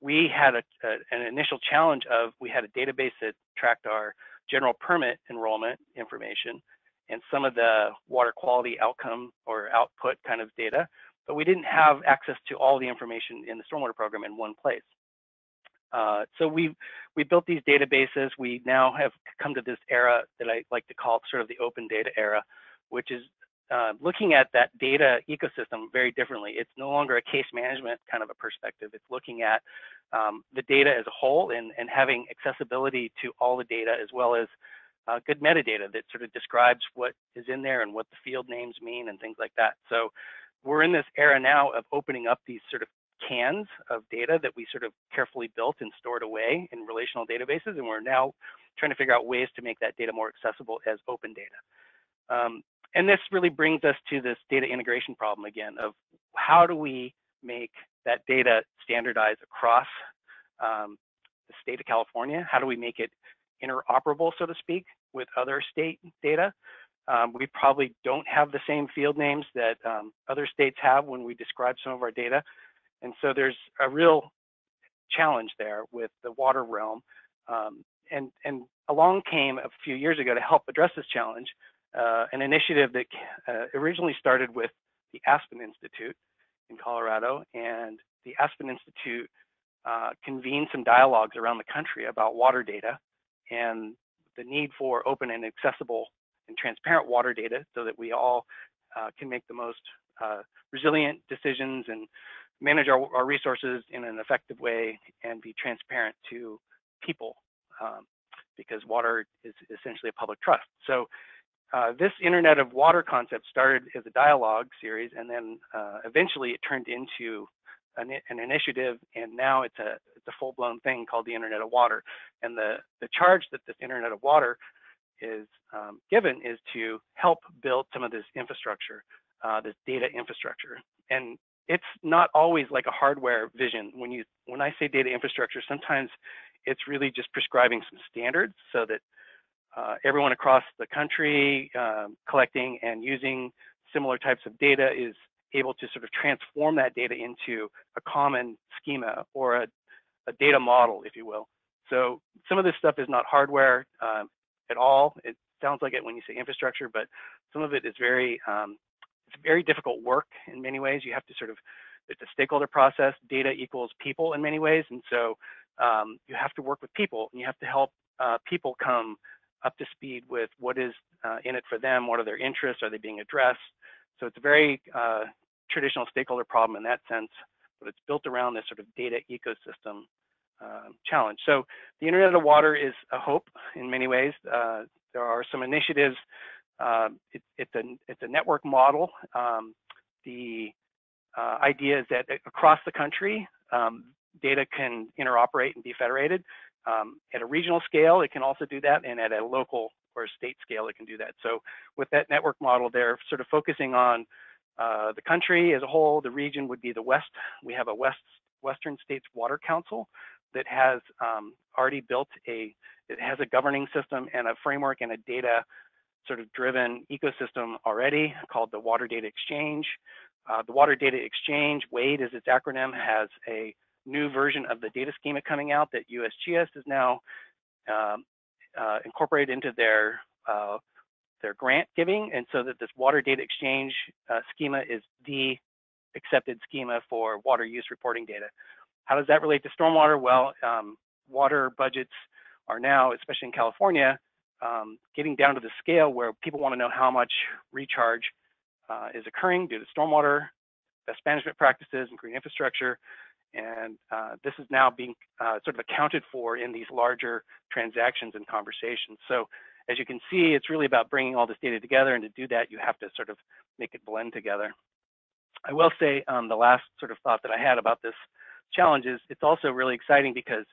we had an initial challenge of, we had a database that tracked our general permit enrollment information and some of the water quality outcome or output kind of data, but we didn't have access to all the information in the stormwater program in one place. So we built these databases. We now have come to this era that I like to call sort of the open data era, which is looking at that data ecosystem very differently. It's no longer a case management kind of a perspective. It's looking at the data as a whole and having accessibility to all the data, as well as good metadata that sort of describes what is in there and what the field names mean and things like that. So we're in this era now of opening up these sort of cans of data that we sort of carefully built and stored away in relational databases, and we're now trying to figure out ways to make that data more accessible as open data. And this really brings us to this data integration problem again of, how do we make that data standardized across the state of California? How do we make it interoperable, so to speak, with other state data? We probably don't have the same field names that other states have when we describe some of our data. And so there's a real challenge there with the water realm. And along came a few years ago, to help address this challenge, an initiative that originally started with the Aspen Institute in Colorado. And the Aspen Institute convened some dialogues around the country about water data and the need for open and accessible and transparent water data, so that we all can make the most resilient decisions and manage our resources in an effective way and be transparent to people, because water is essentially a public trust. So this Internet of Water concept started as a dialogue series, and then eventually it turned into an initiative, and now it's a full-blown thing called the Internet of Water. And the charge that this Internet of Water is given is to help build some of this infrastructure, this data infrastructure. And it's not always like a hardware vision. When I say data infrastructure, sometimes it's really just prescribing some standards so that everyone across the country collecting and using similar types of data is able to sort of transform that data into a common schema or a data model, if you will. So some of this stuff is not hardware at all. It sounds like it when you say infrastructure, but some of it is it's very difficult work in many ways. You have to sort of, it's a stakeholder process. Data equals people in many ways. And so you have to work with people, and you have to help people come up to speed with what is in it for them, what are their interests, are they being addressed? So it's a very traditional stakeholder problem in that sense, but it's built around this sort of data ecosystem challenge. So the Internet of Water is a hope in many ways. There are some initiatives. It's a network model. The idea is that across the country, data can interoperate and be federated. At a regional scale, it can also do that, and at a local or state scale, it can do that. So with that network model, they're sort of focusing on the country as a whole. The region would be the West. We have a Western States Water Council that has already built it has a governing system and a framework and a data sort of driven ecosystem already called the Water Data Exchange. The Water Data Exchange, WADE is its acronym, has a new version of the data schema coming out that USGS is now incorporated into their grant giving, and so that this Water Data Exchange schema is the accepted schema for water use reporting data. How does that relate to stormwater? Well, water budgets are now, especially in California, getting down to the scale where people want to know how much recharge is occurring due to stormwater, best management practices, and green infrastructure. And this is now being sort of accounted for in these larger transactions and conversations. So as you can see, it's really about bringing all this data together, and to do that, you have to sort of make it blend together. I will say the last sort of thought that I had about this challenge is it's also really exciting because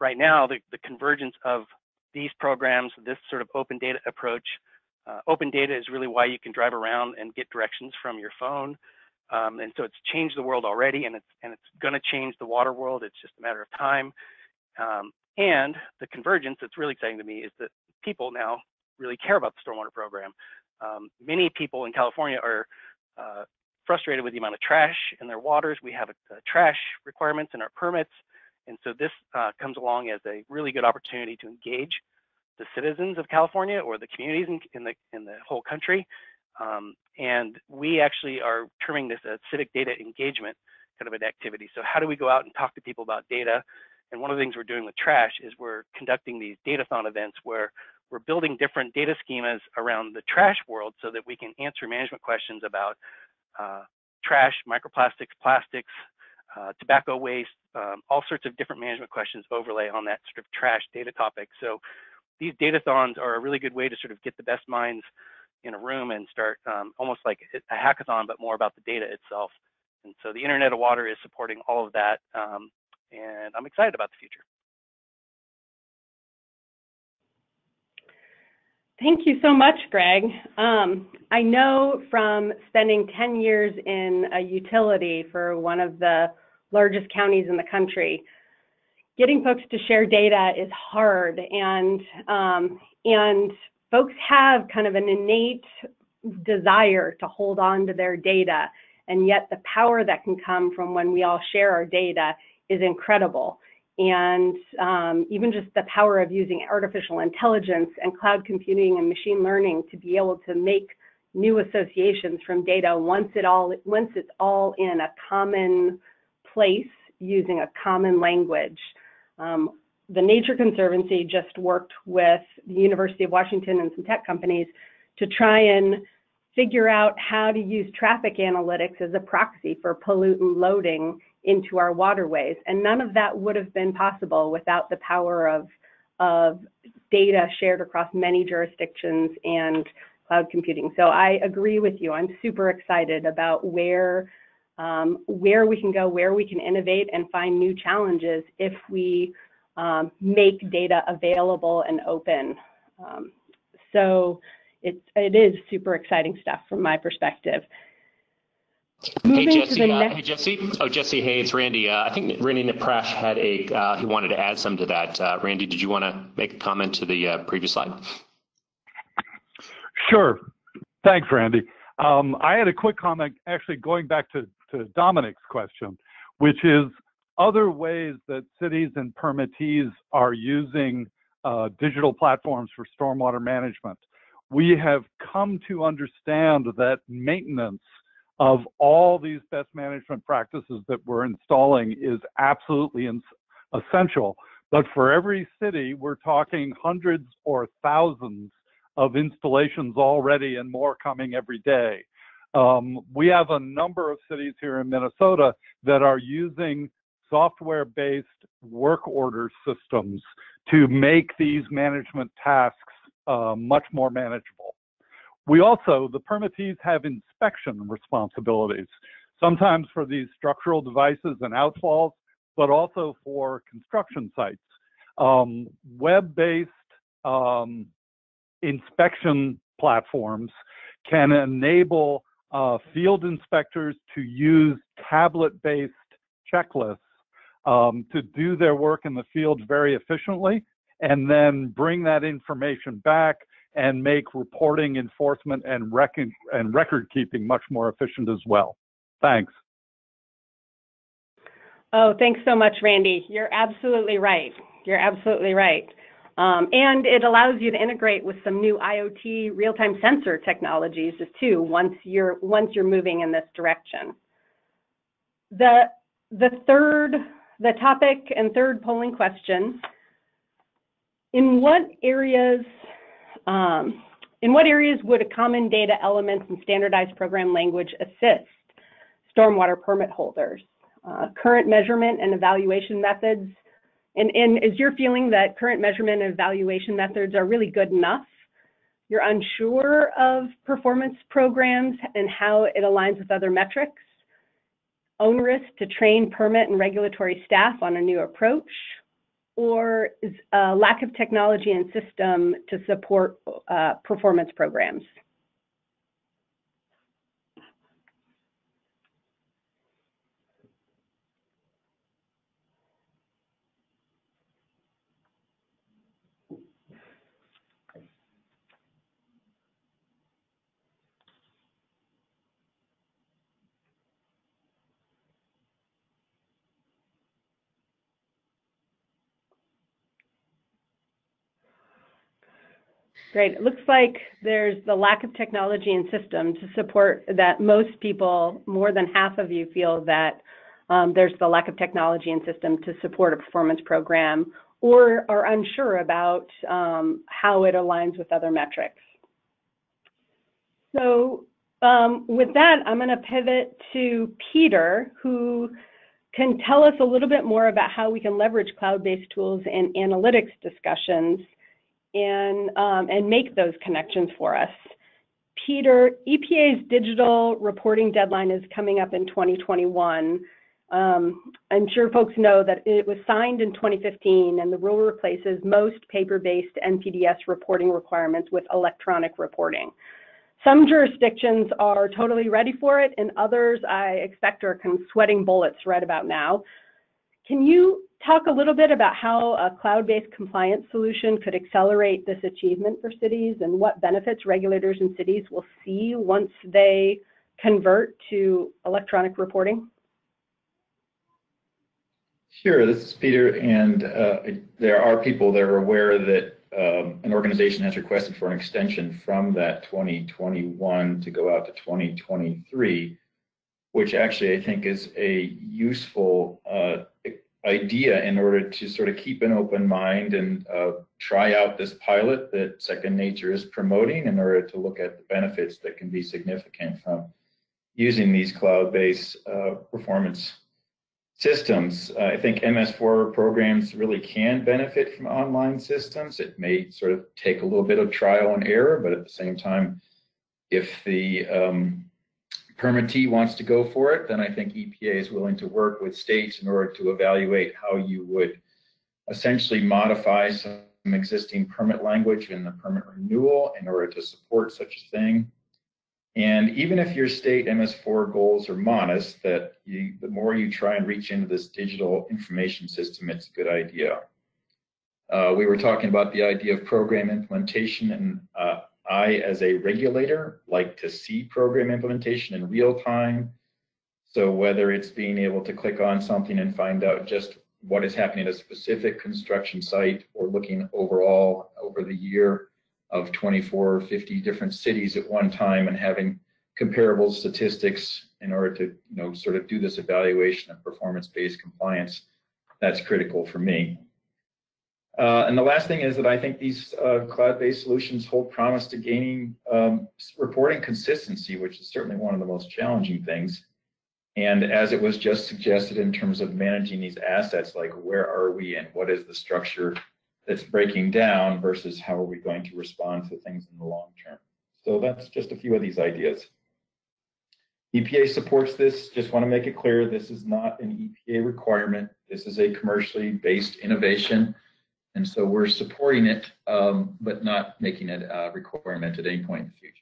right now the convergence of these programs, this sort of open data approach, open data is really why you can drive around and get directions from your phone. And so it's changed the world already, and it's going to change the water world. It's just a matter of time. And the convergence that's really exciting to me is that people now really care about the stormwater program. Many people in California are frustrated with the amount of trash in their waters. We have trash requirements in our permits. And so this comes along as a really good opportunity to engage the citizens of California or the communities in the whole country. And we actually are terming this a civic data engagement kind of an activity. So how do we go out and talk to people about data? And one of the things we're doing with trash is we're conducting these datathon events where we're building different data schemas around the trash world so that we can answer management questions about trash, microplastics, plastics, tobacco waste, all sorts of different management questions overlay on that sort of trash data topic. So these datathons are a really good way to sort of get the best minds in a room and start almost like a hackathon, but more about the data itself. And so the Internet of Water is supporting all of that, and I'm excited about the future. Thank you so much, Greg. I know from spending 10 years in a utility for one of the largest counties in the country, getting folks to share data is hard, and folks have kind of an innate desire to hold on to their data, and yet the power that can come from when we all share our data is incredible. And even just the power of using artificial intelligence and cloud computing and machine learning to be able to make new associations from data once it's all in a common place using a common language. The Nature Conservancy just worked with the University of Washington and some tech companies to try and figure out how to use traffic analytics as a proxy for pollutant loading into our waterways. And none of that would have been possible without the power of data shared across many jurisdictions and cloud computing. So I agree with you. I'm super excited about where we can go, where we can innovate and find new challenges if we make data available and open. So it is super exciting stuff from my perspective. Hey Jesse. Oh, Jesse. Hey, it's Randy. I think Randy Naprash had he wanted to add some to that. Randy, did you want to make a comment to the previous slide? Sure. Thanks, Randy. I had a quick comment, actually going back to Dominic's question, which is other ways that cities and permittees are using digital platforms for stormwater management. We have come to understand that maintenance of all these best management practices that we're installing is absolutely essential. But for every city, we're talking hundreds or thousands of installations already and more coming every day. We have a number of cities here in Minnesota that are using software-based work order systems to make these management tasks much more manageable. We also, the permittees have inspection responsibilities, sometimes for these structural devices and outfalls, but also for construction sites. Web-based inspection platforms can enable field inspectors to use tablet-based checklists to do their work in the field very efficiently, and then bring that information back and make reporting, enforcement, and record keeping much more efficient as well. Thanks. Oh, thanks so much, Randy. You're absolutely right. You're absolutely right. And it allows you to integrate with some new IoT real-time sensor technologies too, once you're moving in this direction. The topic and third polling question: in what areas would a common data elements and standardized program language assist stormwater permit holders? Current measurement and evaluation methods. And is your feeling that current measurement and evaluation methods are really good enough? You're unsure of performance programs and how it aligns with other metrics? Onerous to train permit and regulatory staff on a new approach? Or is a lack of technology and system to support performance programs? Great. It looks like there's the lack of technology and system to support that. Most people, more than half of you, feel that there's the lack of technology and system to support a performance program, or are unsure about how it aligns with other metrics. So with that, I'm going to pivot to Peter, who can tell us a little bit more about how we can leverage cloud-based tools and analytics discussions and make those connections for us. Peter, EPA's digital reporting deadline is coming up in 2021. I'm sure folks know that it was signed in 2015, and the rule replaces most paper-based NPDES reporting requirements with electronic reporting. Some jurisdictions are totally ready for it, and others I expect are kind of sweating bullets right about now. Can you talk a little bit about how a cloud-based compliance solution could accelerate this achievement for cities, and what benefits regulators and cities will see once they convert to electronic reporting? Sure, this is Peter, and there are people that are aware that an organization has requested for an extension from that 2021 to go out to 2023, which actually I think is a useful idea in order to sort of keep an open mind and try out this pilot that Second Nature is promoting in order to look at the benefits that can be significant from using these cloud-based performance systems. I think MS4 programs really can benefit from online systems. It may sort of take a little bit of trial and error, but at the same time, if the permittee wants to go for it, then I think EPA is willing to work with states in order to evaluate how you would essentially modify some existing permit language in the permit renewal in order to support such a thing. And even if your state MS4 goals are modest, that the more you try and reach into this digital information system, it's a good idea. We were talking about the idea of program implementation, and I, as a regulator, like to see program implementation in real time. So whether it's being able to click on something and find out just what is happening at a specific construction site, or looking overall over the year of 24 or 50 different cities at one time and having comparable statistics in order to, sort of do this evaluation of performance-based compliance, that's critical for me. And the last thing is that I think these cloud-based solutions hold promise to gaining reporting consistency, which is certainly one of the most challenging things. And as it was just suggested in terms of managing these assets, like where are we and what is the structure that's breaking down versus how are we going to respond to things in the long term. So that's just a few of these ideas. EPA supports this. Just want to make it clear, this is not an EPA requirement. This is a commercially based innovation. And so we're supporting it, but not making it a requirement at any point in the future.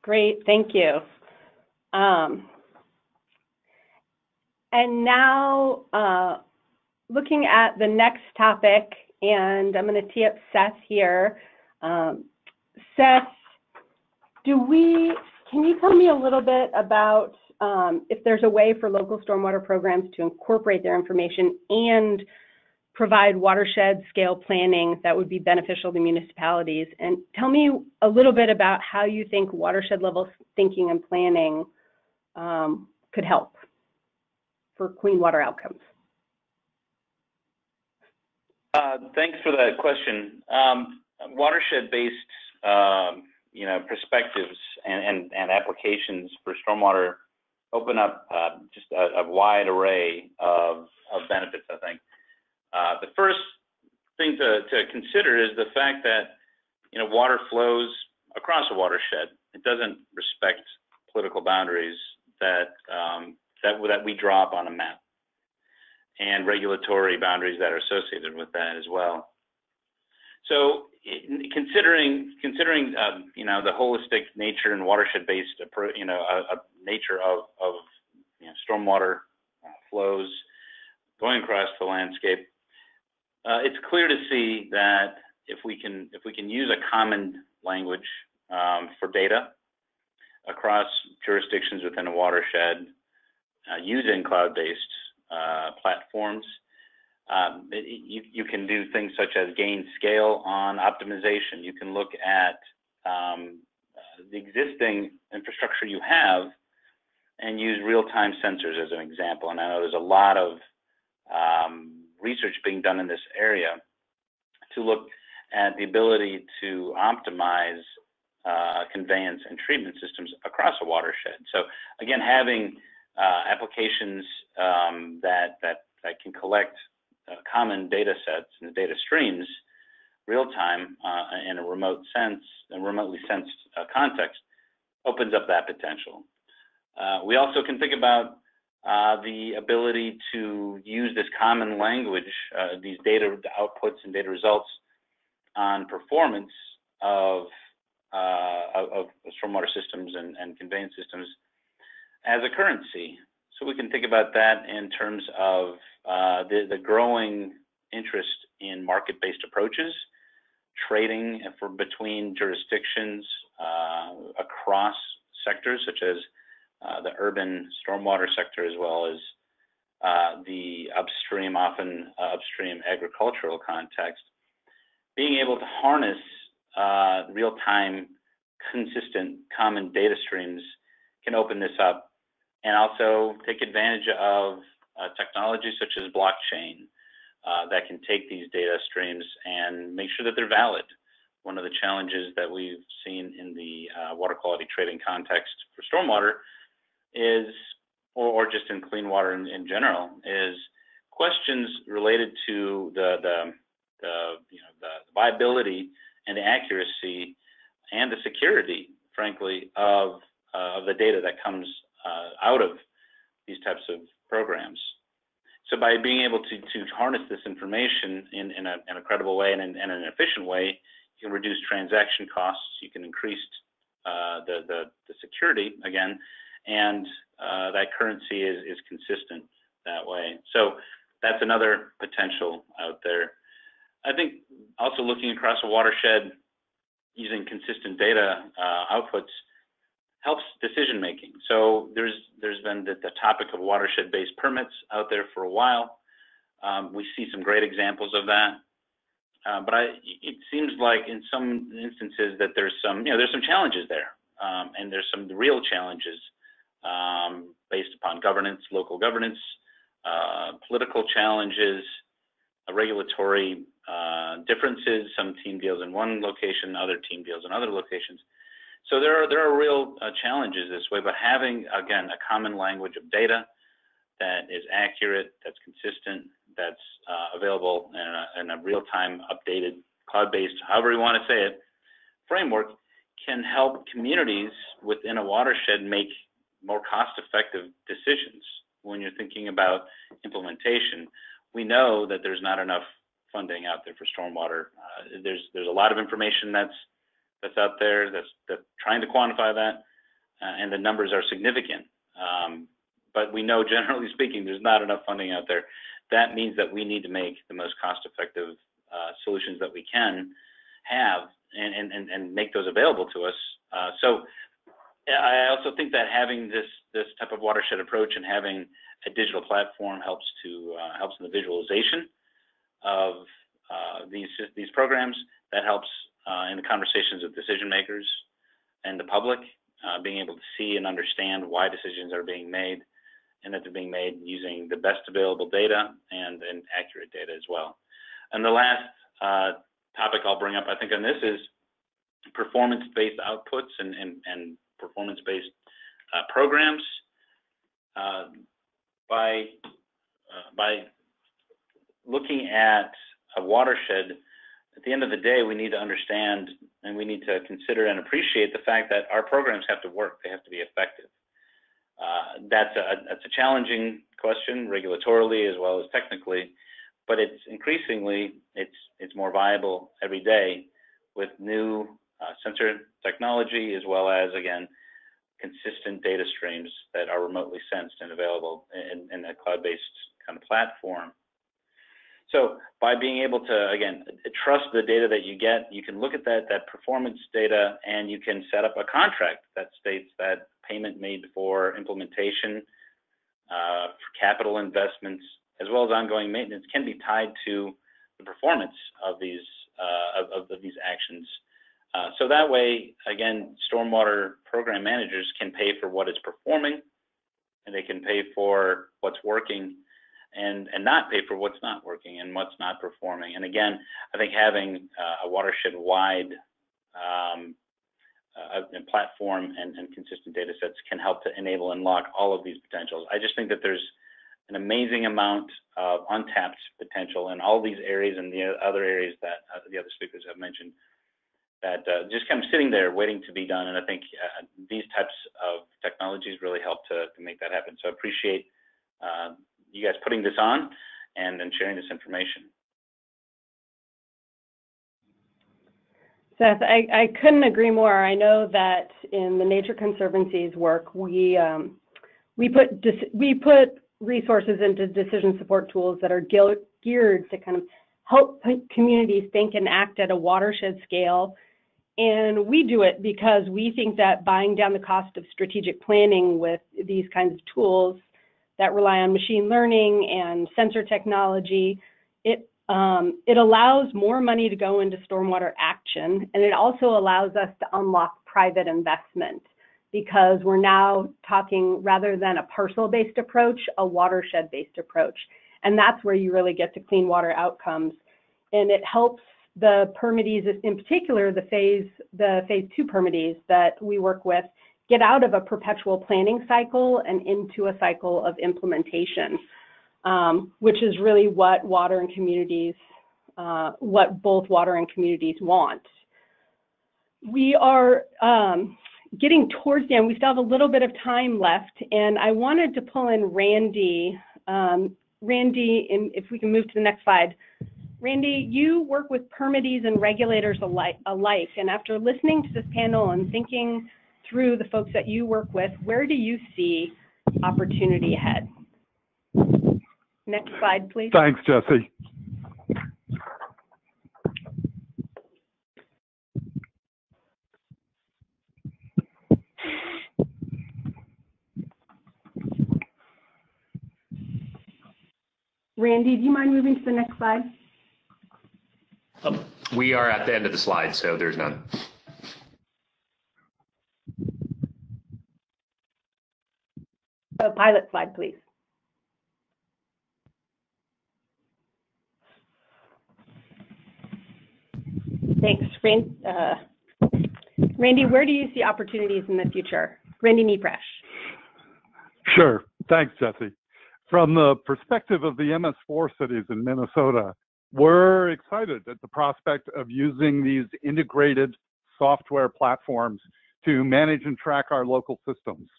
Great, thank you. And now looking at the next topic, and I'm going to tee up Seth here. Seth, can you tell me a little bit about if there's a way for local stormwater programs to incorporate their information and provide watershed scale planning that would be beneficial to municipalities? And tell me a little bit about how you think watershed level thinking and planning could help for clean water outcomes. Thanks for that question. Watershed-based, perspectives and applications for stormwater open up just a wide array of benefits, I think. The first thing to consider is the fact that, water flows across a watershed. It doesn't respect political boundaries that we draw up on a map, and regulatory boundaries that are associated with that as well. So considering the holistic nature and watershed-based nature of stormwater flows going across the landscape, it's clear to see that if we can use a common language for data across jurisdictions within a watershed, using cloud-based platforms, you can do things such as gain scale on optimization. You can look at the existing infrastructure you have and use real-time sensors as an example. And I know there's a lot of research being done in this area to look at the ability to optimize conveyance and treatment systems across a watershed. So again, having applications that can collect common data sets and data streams real time in a remotely sensed context opens up that potential. We also can think about the ability to use this common language, these data outputs and data results on performance of stormwater systems and conveyance systems as a currency. So we can think about that in terms of the growing interest in market-based approaches, trading between jurisdictions across sectors such as the urban stormwater sector, as well as the upstream agricultural context. Being able to harness real-time, consistent, common data streams can open this up, and also take advantage of technologies such as blockchain that can take these data streams and make sure that they're valid. One of the challenges that we've seen in the water quality trading context for stormwater is, or just in clean water in general, is questions related to the viability and the accuracy and the security, frankly, of the data that comes out of these types of programs. So by being able to harness this information in a credible way and in an efficient way, you can reduce transaction costs, you can increase the security again, and that currency is consistent that way. So that's another potential out there. I think also looking across a watershed using consistent data outputs helps decision making. So there's been the topic of watershed-based permits out there for a while. We see some great examples of that. But it seems like in some instances that there's some challenges there, and there's some real challenges based upon governance, local governance, political challenges, regulatory differences. Some team deals in one location, other team deals in other locations. So there are real challenges this way. But having, again, a common language of data that is accurate, that's consistent, that's available in a real-time, updated, cloud-based, however you want to say it, framework can help communities within a watershed make more cost-effective decisions. When you're thinking about implementation, we know that there's not enough funding out there for stormwater. There's a lot of information that's out there that's trying to quantify that, and the numbers are significant. But we know, generally speaking, there's not enough funding out there. That means that we need to make the most cost-effective solutions that we can have and make those available to us. So I also think that having this type of watershed approach and having a digital platform helps in the visualization of these programs. That helps in the conversations with decision makers and the public, being able to see and understand why decisions are being made, and that they're being made using the best available data and accurate data as well. And the last topic I'll bring up, I think, on this is performance-based outputs and performance-based programs. By looking at a watershed, at the end of the day, we need to understand and we need to consider and appreciate the fact that our programs have to work. They have to be effective. That's a challenging question regulatorily as well as technically, but it's increasingly it's more viable every day with new sensor technology, as well as, again, consistent data streams that are remotely sensed and available in a cloud-based kind of platform. So by being able to, again, trust the data that you get, you can look at that performance data, and you can set up a contract that states that payment made for implementation, for capital investments, as well as ongoing maintenance can be tied to the performance of these actions. So that way, again, stormwater program managers can pay for what is performing, and they can pay for what's working, and not pay for what's not working and what's not performing. And again, I think having a watershed-wide platform and consistent data sets can help to enable and unlock all of these potentials. I just think that there's an amazing amount of untapped potential in all these areas and the other areas that the other speakers have mentioned, that just kind of sitting there waiting to be done. And I think these types of technologies really help to make that happen. So I appreciate you guys putting this on and sharing this information. Seth, I couldn't agree more. I know that in the Nature Conservancy's work, we put resources into decision support tools that are geared to kind of help communities think and act at a watershed scale. And we do it because we think that buying down the cost of strategic planning with these kinds of tools that rely on machine learning and sensor technology, it allows more money to go into stormwater action, and it also allows us to unlock private investment, because we're now talking, rather than a parcel-based approach, a watershed-based approach. And that's where you really get to clean water outcomes. And it helps the permittees, in particular the phase 2 permittees that we work with, get out of a perpetual planning cycle and into a cycle of implementation, which is really what water and communities, what both water and communities want. We are getting towards the end. We still have a little bit of time left, and I wanted to pull in Randy. Randy, if we can move to the next slide. Randy, you work with permittees and regulators alike, and after listening to this panel and thinking through the folks that you work with, where do you see opportunity ahead? Next slide, please. Thanks, Jesse. Randy, do you mind moving to the next slide? Oh, we are at the end of the slide, so there's none. A pilot slide, please. Thanks, Randy, where do you see opportunities in the future? Randy Neprash. Sure. Thanks, Jesse. From the perspective of the MS4 cities in Minnesota, we're excited at the prospect of using these integrated software platforms to manage and track our local systems.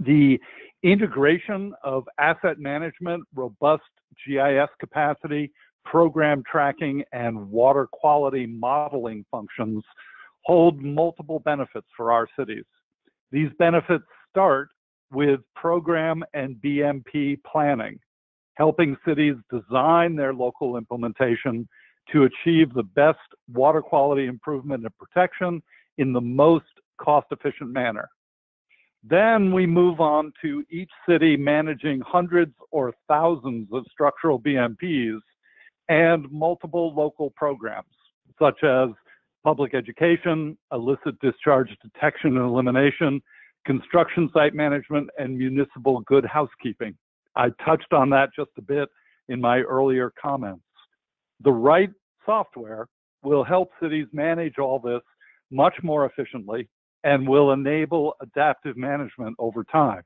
The integration of asset management, robust GIS capacity, program tracking, and water quality modeling functions hold multiple benefits for our cities. These benefits start with program and BMP planning, helping cities design their local implementation to achieve the best water quality improvement and protection in the most cost-efficient manner. Then we move on to each city managing hundreds or thousands of structural BMPs and multiple local programs, such as public education, illicit discharge detection and elimination, construction site management, and municipal good housekeeping. I touched on that just a bit in my earlier comments. The right software will help cities manage all this much more efficiently and will enable adaptive management over time.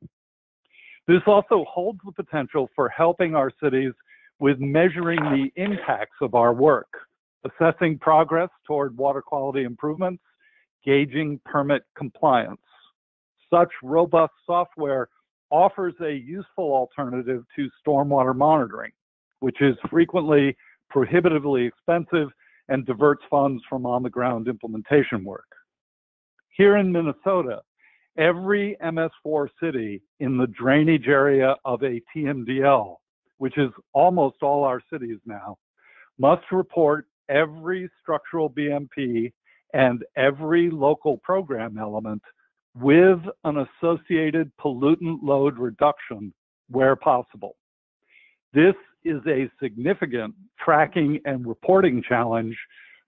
This also holds the potential for helping our cities with measuring the impacts of our work, assessing progress toward water quality improvements, gauging permit compliance. Such robust software offers a useful alternative to stormwater monitoring, which is frequently prohibitively expensive and diverts funds from on-the-ground implementation work. Here in Minnesota, every MS4 city in the drainage area of a TMDL, which is almost all our cities now, must report every structural BMP and every local program element with an associated pollutant load reduction where possible. This is a significant tracking and reporting challenge,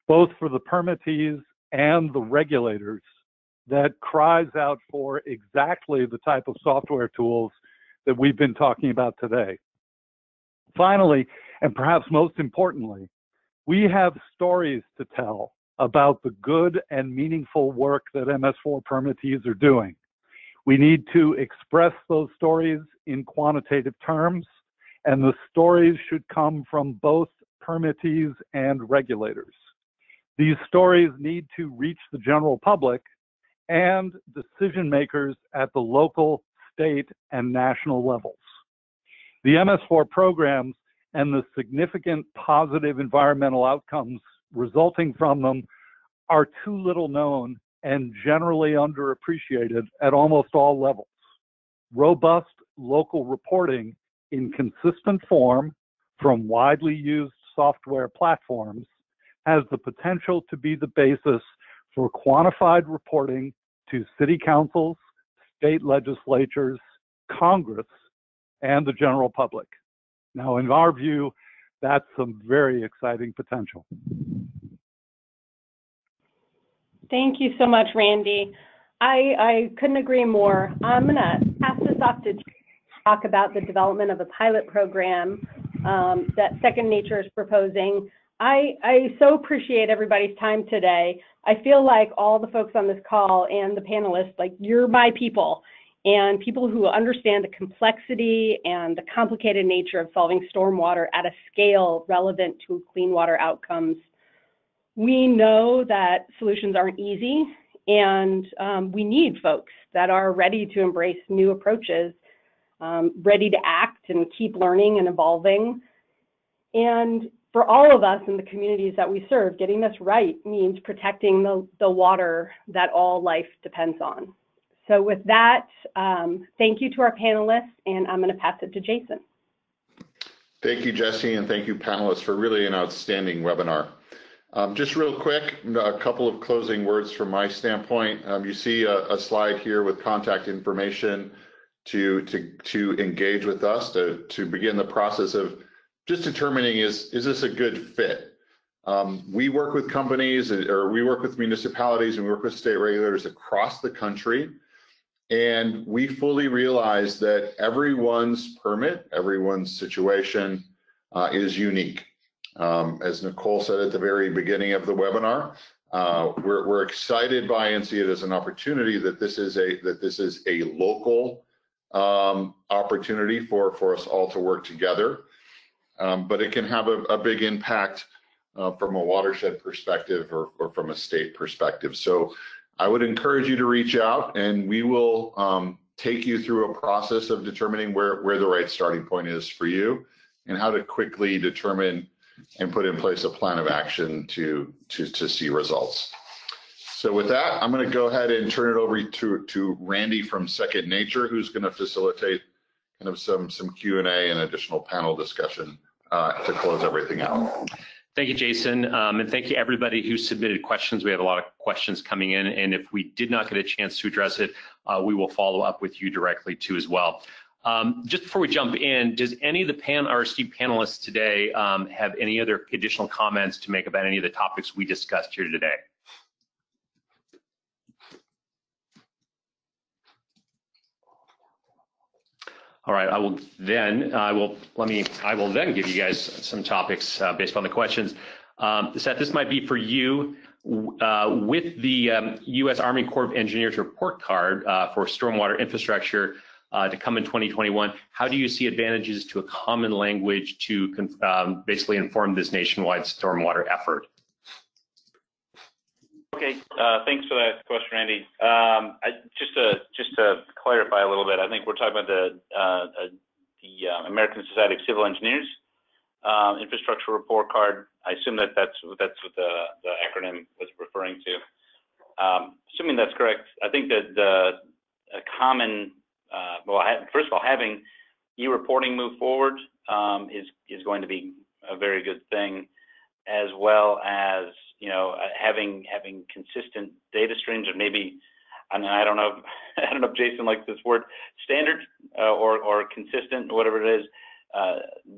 both for the permittees and the regulators, that cries out for exactly the type of software tools that we've been talking about today. Finally, and perhaps most importantly, we have stories to tell about the good and meaningful work that MS4 permittees are doing. We need to express those stories in quantitative terms, and the stories should come from both permittees and regulators. These stories need to reach the general public and decision makers at the local, state, and national levels. The MS4 programs and the significant positive environmental outcomes resulting from them are too little known and generally underappreciated at almost all levels. Robust local reporting in consistent form from widely used software platforms has the potential to be the basis for quantified reporting to city councils, state legislatures, Congress, and the general public. Now, in our view, that's some very exciting potential. Thank you so much, Randy. I couldn't agree more. I'm going to pass this off to talk about the development of a pilot program that Second Nature is proposing. I so appreciate everybody's time today. I feel like all the folks on this call and the panelists, like, you're my people, and people who understand the complexity and the complicated nature of solving stormwater at a scale relevant to clean water outcomes. We know that solutions aren't easy, and we need folks that are ready to embrace new approaches, ready to act and keep learning and evolving. And for all of us in the communities that we serve, getting this right means protecting the water that all life depends on. So with that, thank you to our panelists, and I'm going to pass it to Jason. Thank you, Jesse, and thank you, panelists, for really an outstanding webinar. Just real quick, a couple of closing words from my standpoint. You see a slide here with contact information to engage with us, to begin the process of just determining is this a good fit. We work with companies, or we work with municipalities, and we work with state regulators across the country, and we fully realize that everyone's permit, everyone's situation is unique. As Nicole said at the very beginning of the webinar, we're excited by and see it as an opportunity that this is a local opportunity for us all to work together, but it can have a big impact from a watershed perspective or from a state perspective. So I would encourage you to reach out, and we will take you through a process of determining where the right starting point is for you and how to quickly determine and put in place a plan of action to see results. So with that, I'm going to go ahead and turn it over to Randy from Second Nature, who's going to facilitate kind of some Q&A and additional panel discussion to close everything out. Thank you, Jason, and thank you everybody who submitted questions. We have a lot of questions coming in, and if we did not get a chance to address it, we will follow up with you directly too as well. Just before we jump in, does any of the our esteemed panelists today have any other additional comments to make about any of the topics we discussed here today? All right, I will then give you guys some topics based on the questions. Seth, this might be for you. With the U.S. Army Corps of Engineers report card for stormwater infrastructure to come in 2021, how do you see advantages to a common language to basically inform this nationwide stormwater effort? Okay, thanks for that question, Randy. Just to clarify a little bit, I think we're talking about the American Society of Civil Engineers infrastructure report card. I assume that's what the acronym was referring to. Assuming that's correct, I think that a common first of all, having e-reporting move forward is going to be a very good thing, as well as having consistent data streams, or maybe I don't know if Jason likes this word, standard or consistent, whatever it is,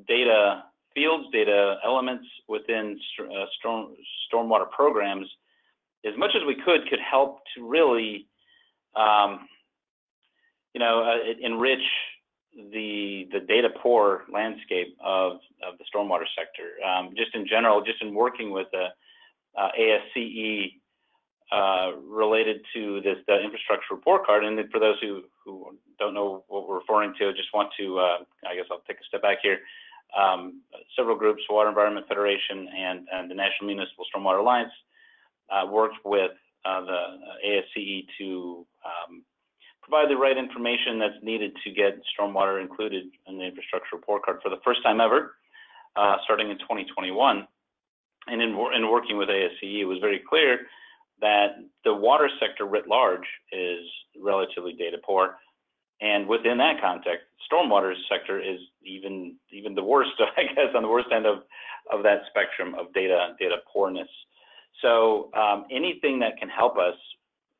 data fields, data elements within stormwater programs, as much as we could help to really enrich the data poor landscape of the stormwater sector. Just in general, just in working with the ASCE related to the infrastructure report card, and for those who don't know what we're referring to, just want to, I guess I'll take a step back here. Several groups, Water Environment Federation and the National Municipal Stormwater Alliance, worked with the ASCE to provide the right information that's needed to get stormwater included in the infrastructure report card for the first time ever, starting in 2021. And in working with ASCE, it was very clear that the water sector writ large is relatively data poor. And within that context, stormwater sector is even the worst, I guess, on the worst end of that spectrum of data poorness. So anything that can help us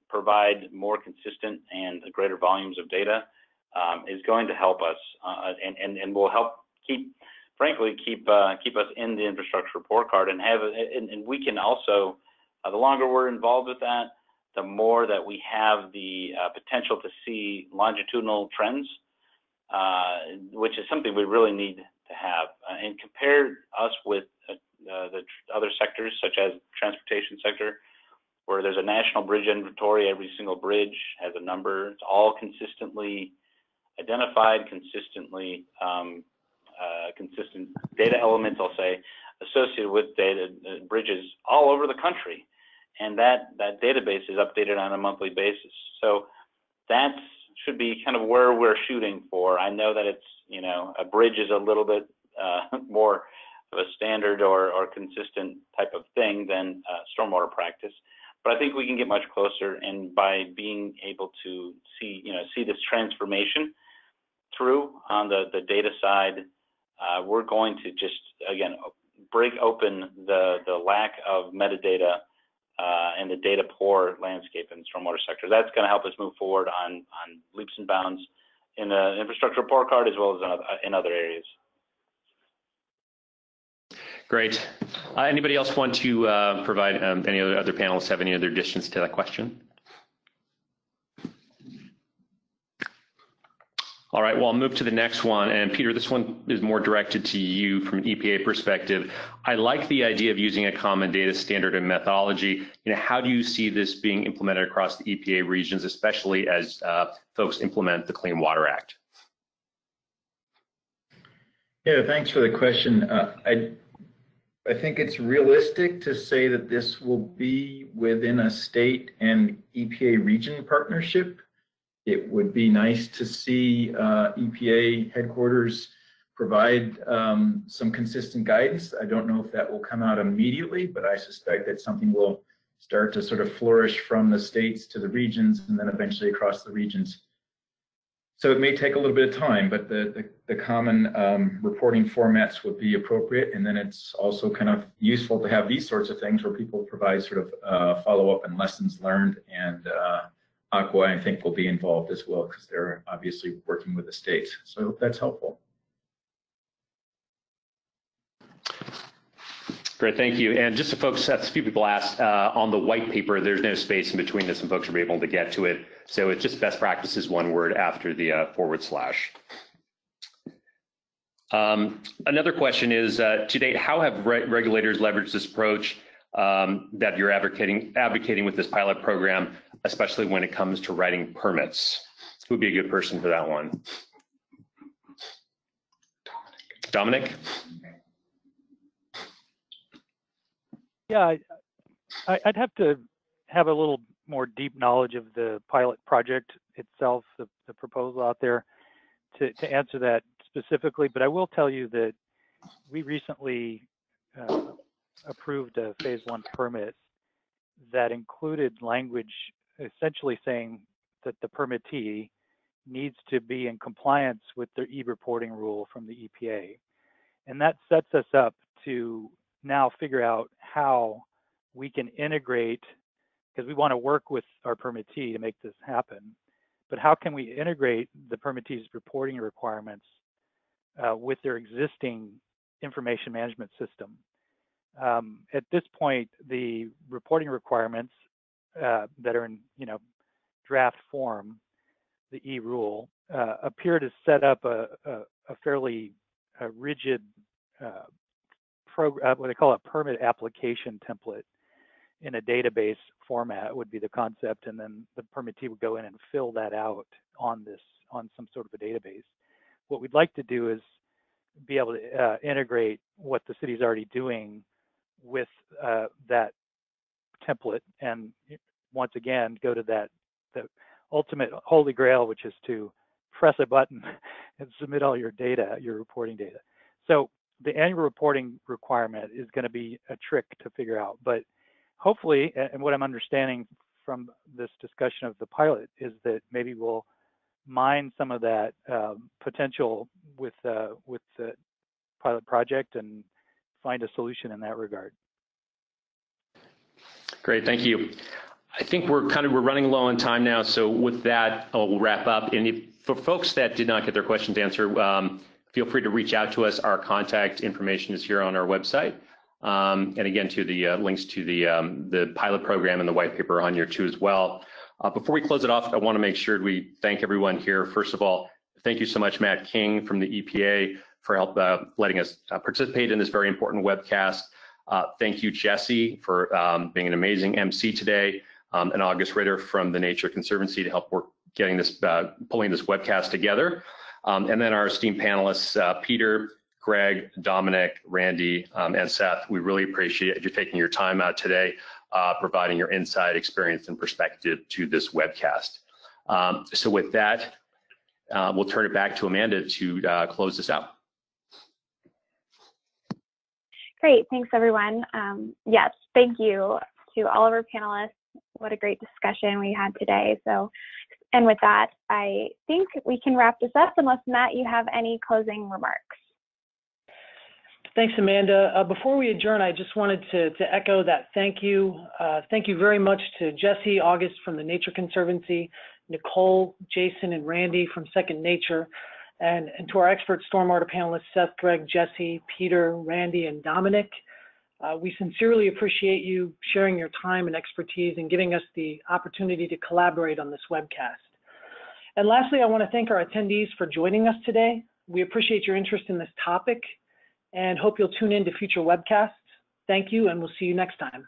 provide more consistent and greater volumes of data is going to help us and will help keep us in the infrastructure report card, and we can also, the longer we're involved with that, the more that we have the potential to see longitudinal trends, which is something we really need to have. And compare us with the other sectors, such as transportation sector, where there's a national bridge inventory. Every single bridge has a number. It's all consistently identified, consistent data elements, I'll say, associated with bridges all over the country. And that database is updated on a monthly basis. So that should be kind of where we're shooting for. I know that it's, a bridge is a little bit more of a standard or consistent type of thing than stormwater practice. But I think we can get much closer, and by being able to see this transformation through on the data side, we're going to just, again, break open the lack of metadata and the data poor landscape in the stormwater sector. That's going to help us move forward on leaps and bounds in the infrastructure report card as well as in other areas. Great. Anybody else want to provide, any other panelists have any other additions to that question? All right, well, I'll move to the next one. And Peter, this one is more directed to you from an EPA perspective. I like the idea of using a common data standard and methodology. How do you see this being implemented across the EPA regions, especially as folks implement the Clean Water Act? Yeah, thanks for the question. I think it's realistic to say that this will be within a state and EPA region partnership. It would be nice to see EPA headquarters provide some consistent guidance. I don't know if that will come out immediately, but I suspect that something will start to sort of flourish from the states to the regions and then eventually across the regions. So it may take a little bit of time, but the common reporting formats would be appropriate. And then it's also kind of useful to have these sorts of things where people provide sort of follow-up and lessons learned, and Aqua, I think, will be involved as well because they're obviously working with the states. So that's helpful. Great, thank you. And just to folks, a few people asked, on the white paper, there's no space in between this and folks will be able to get to it. So it's just best practices, one word after the /. Another question is, to date, how have regulators leveraged this approach that you're advocating with this pilot program, especially when it comes to writing permits? Who would be a good person for that one? Dominic? Yeah, I'd have to have a little more deep knowledge of the pilot project itself, the proposal out there, to answer that specifically. But I will tell you that we recently approved a phase 1 permit that included language essentially saying that the permittee needs to be in compliance with their e-reporting rule from the EPA. And that sets us up to now figure out how we can integrate, because we want to work with our permittee to make this happen, but how can we integrate the permittee's reporting requirements with their existing information management system? At this point, the reporting requirements that are in draft form, the e-rule, appear to set up a fairly rigid what they call a permit application template in a database format would be the concept, and then the permittee would go in and fill that out on some sort of a database. What we'd like to do is be able to integrate what the city's already doing with that template, and once again go to the ultimate holy grail, which is to press a button and submit all your data, your reporting data. So the annual reporting requirement is going to be a trick to figure out, but hopefully, and what I'm understanding from this discussion of the pilot is that maybe we'll mine some of that potential with the pilot project and find a solution in that regard. Great, thank you. I think we're running low on time now, so with that, we'll wrap up. And for folks that did not get their questions answered, feel free to reach out to us. Our contact information is here on our website. And again, to the links to the pilot program and the white paper on here too as well. Before we close it off, I want to make sure we thank everyone here. First of all, thank you so much, Matt King from the EPA, for letting us participate in this very important webcast. Thank you, Jesse, for being an amazing MC today, and August Ritter from the Nature Conservancy to help work getting this, pulling this webcast together. And then our esteemed panelists, Peter, Greg, Dominic, Randy, and Seth. We really appreciate you taking your time out today, providing your insight, experience, and perspective to this webcast. So with that, we'll turn it back to Amanda to close this out. Great, thanks everyone. Yes, thank you to all of our panelists. What a great discussion we had today. So, and with that, I think we can wrap this up unless Matt, you have any closing remarks. Thanks, Amanda. Before we adjourn, I just wanted to echo that thank you. Thank you very much to Jesse, August from the Nature Conservancy, Nicole, Jason, and Randy from Second Nature, and to our expert stormwater panelists, Seth, Greg, Jesse, Peter, Randy, and Dominic. We sincerely appreciate you sharing your time and expertise and giving us the opportunity to collaborate on this webcast. And lastly, I want to thank our attendees for joining us today. We appreciate your interest in this topic and hope you'll tune in to future webcasts. Thank you, and we'll see you next time.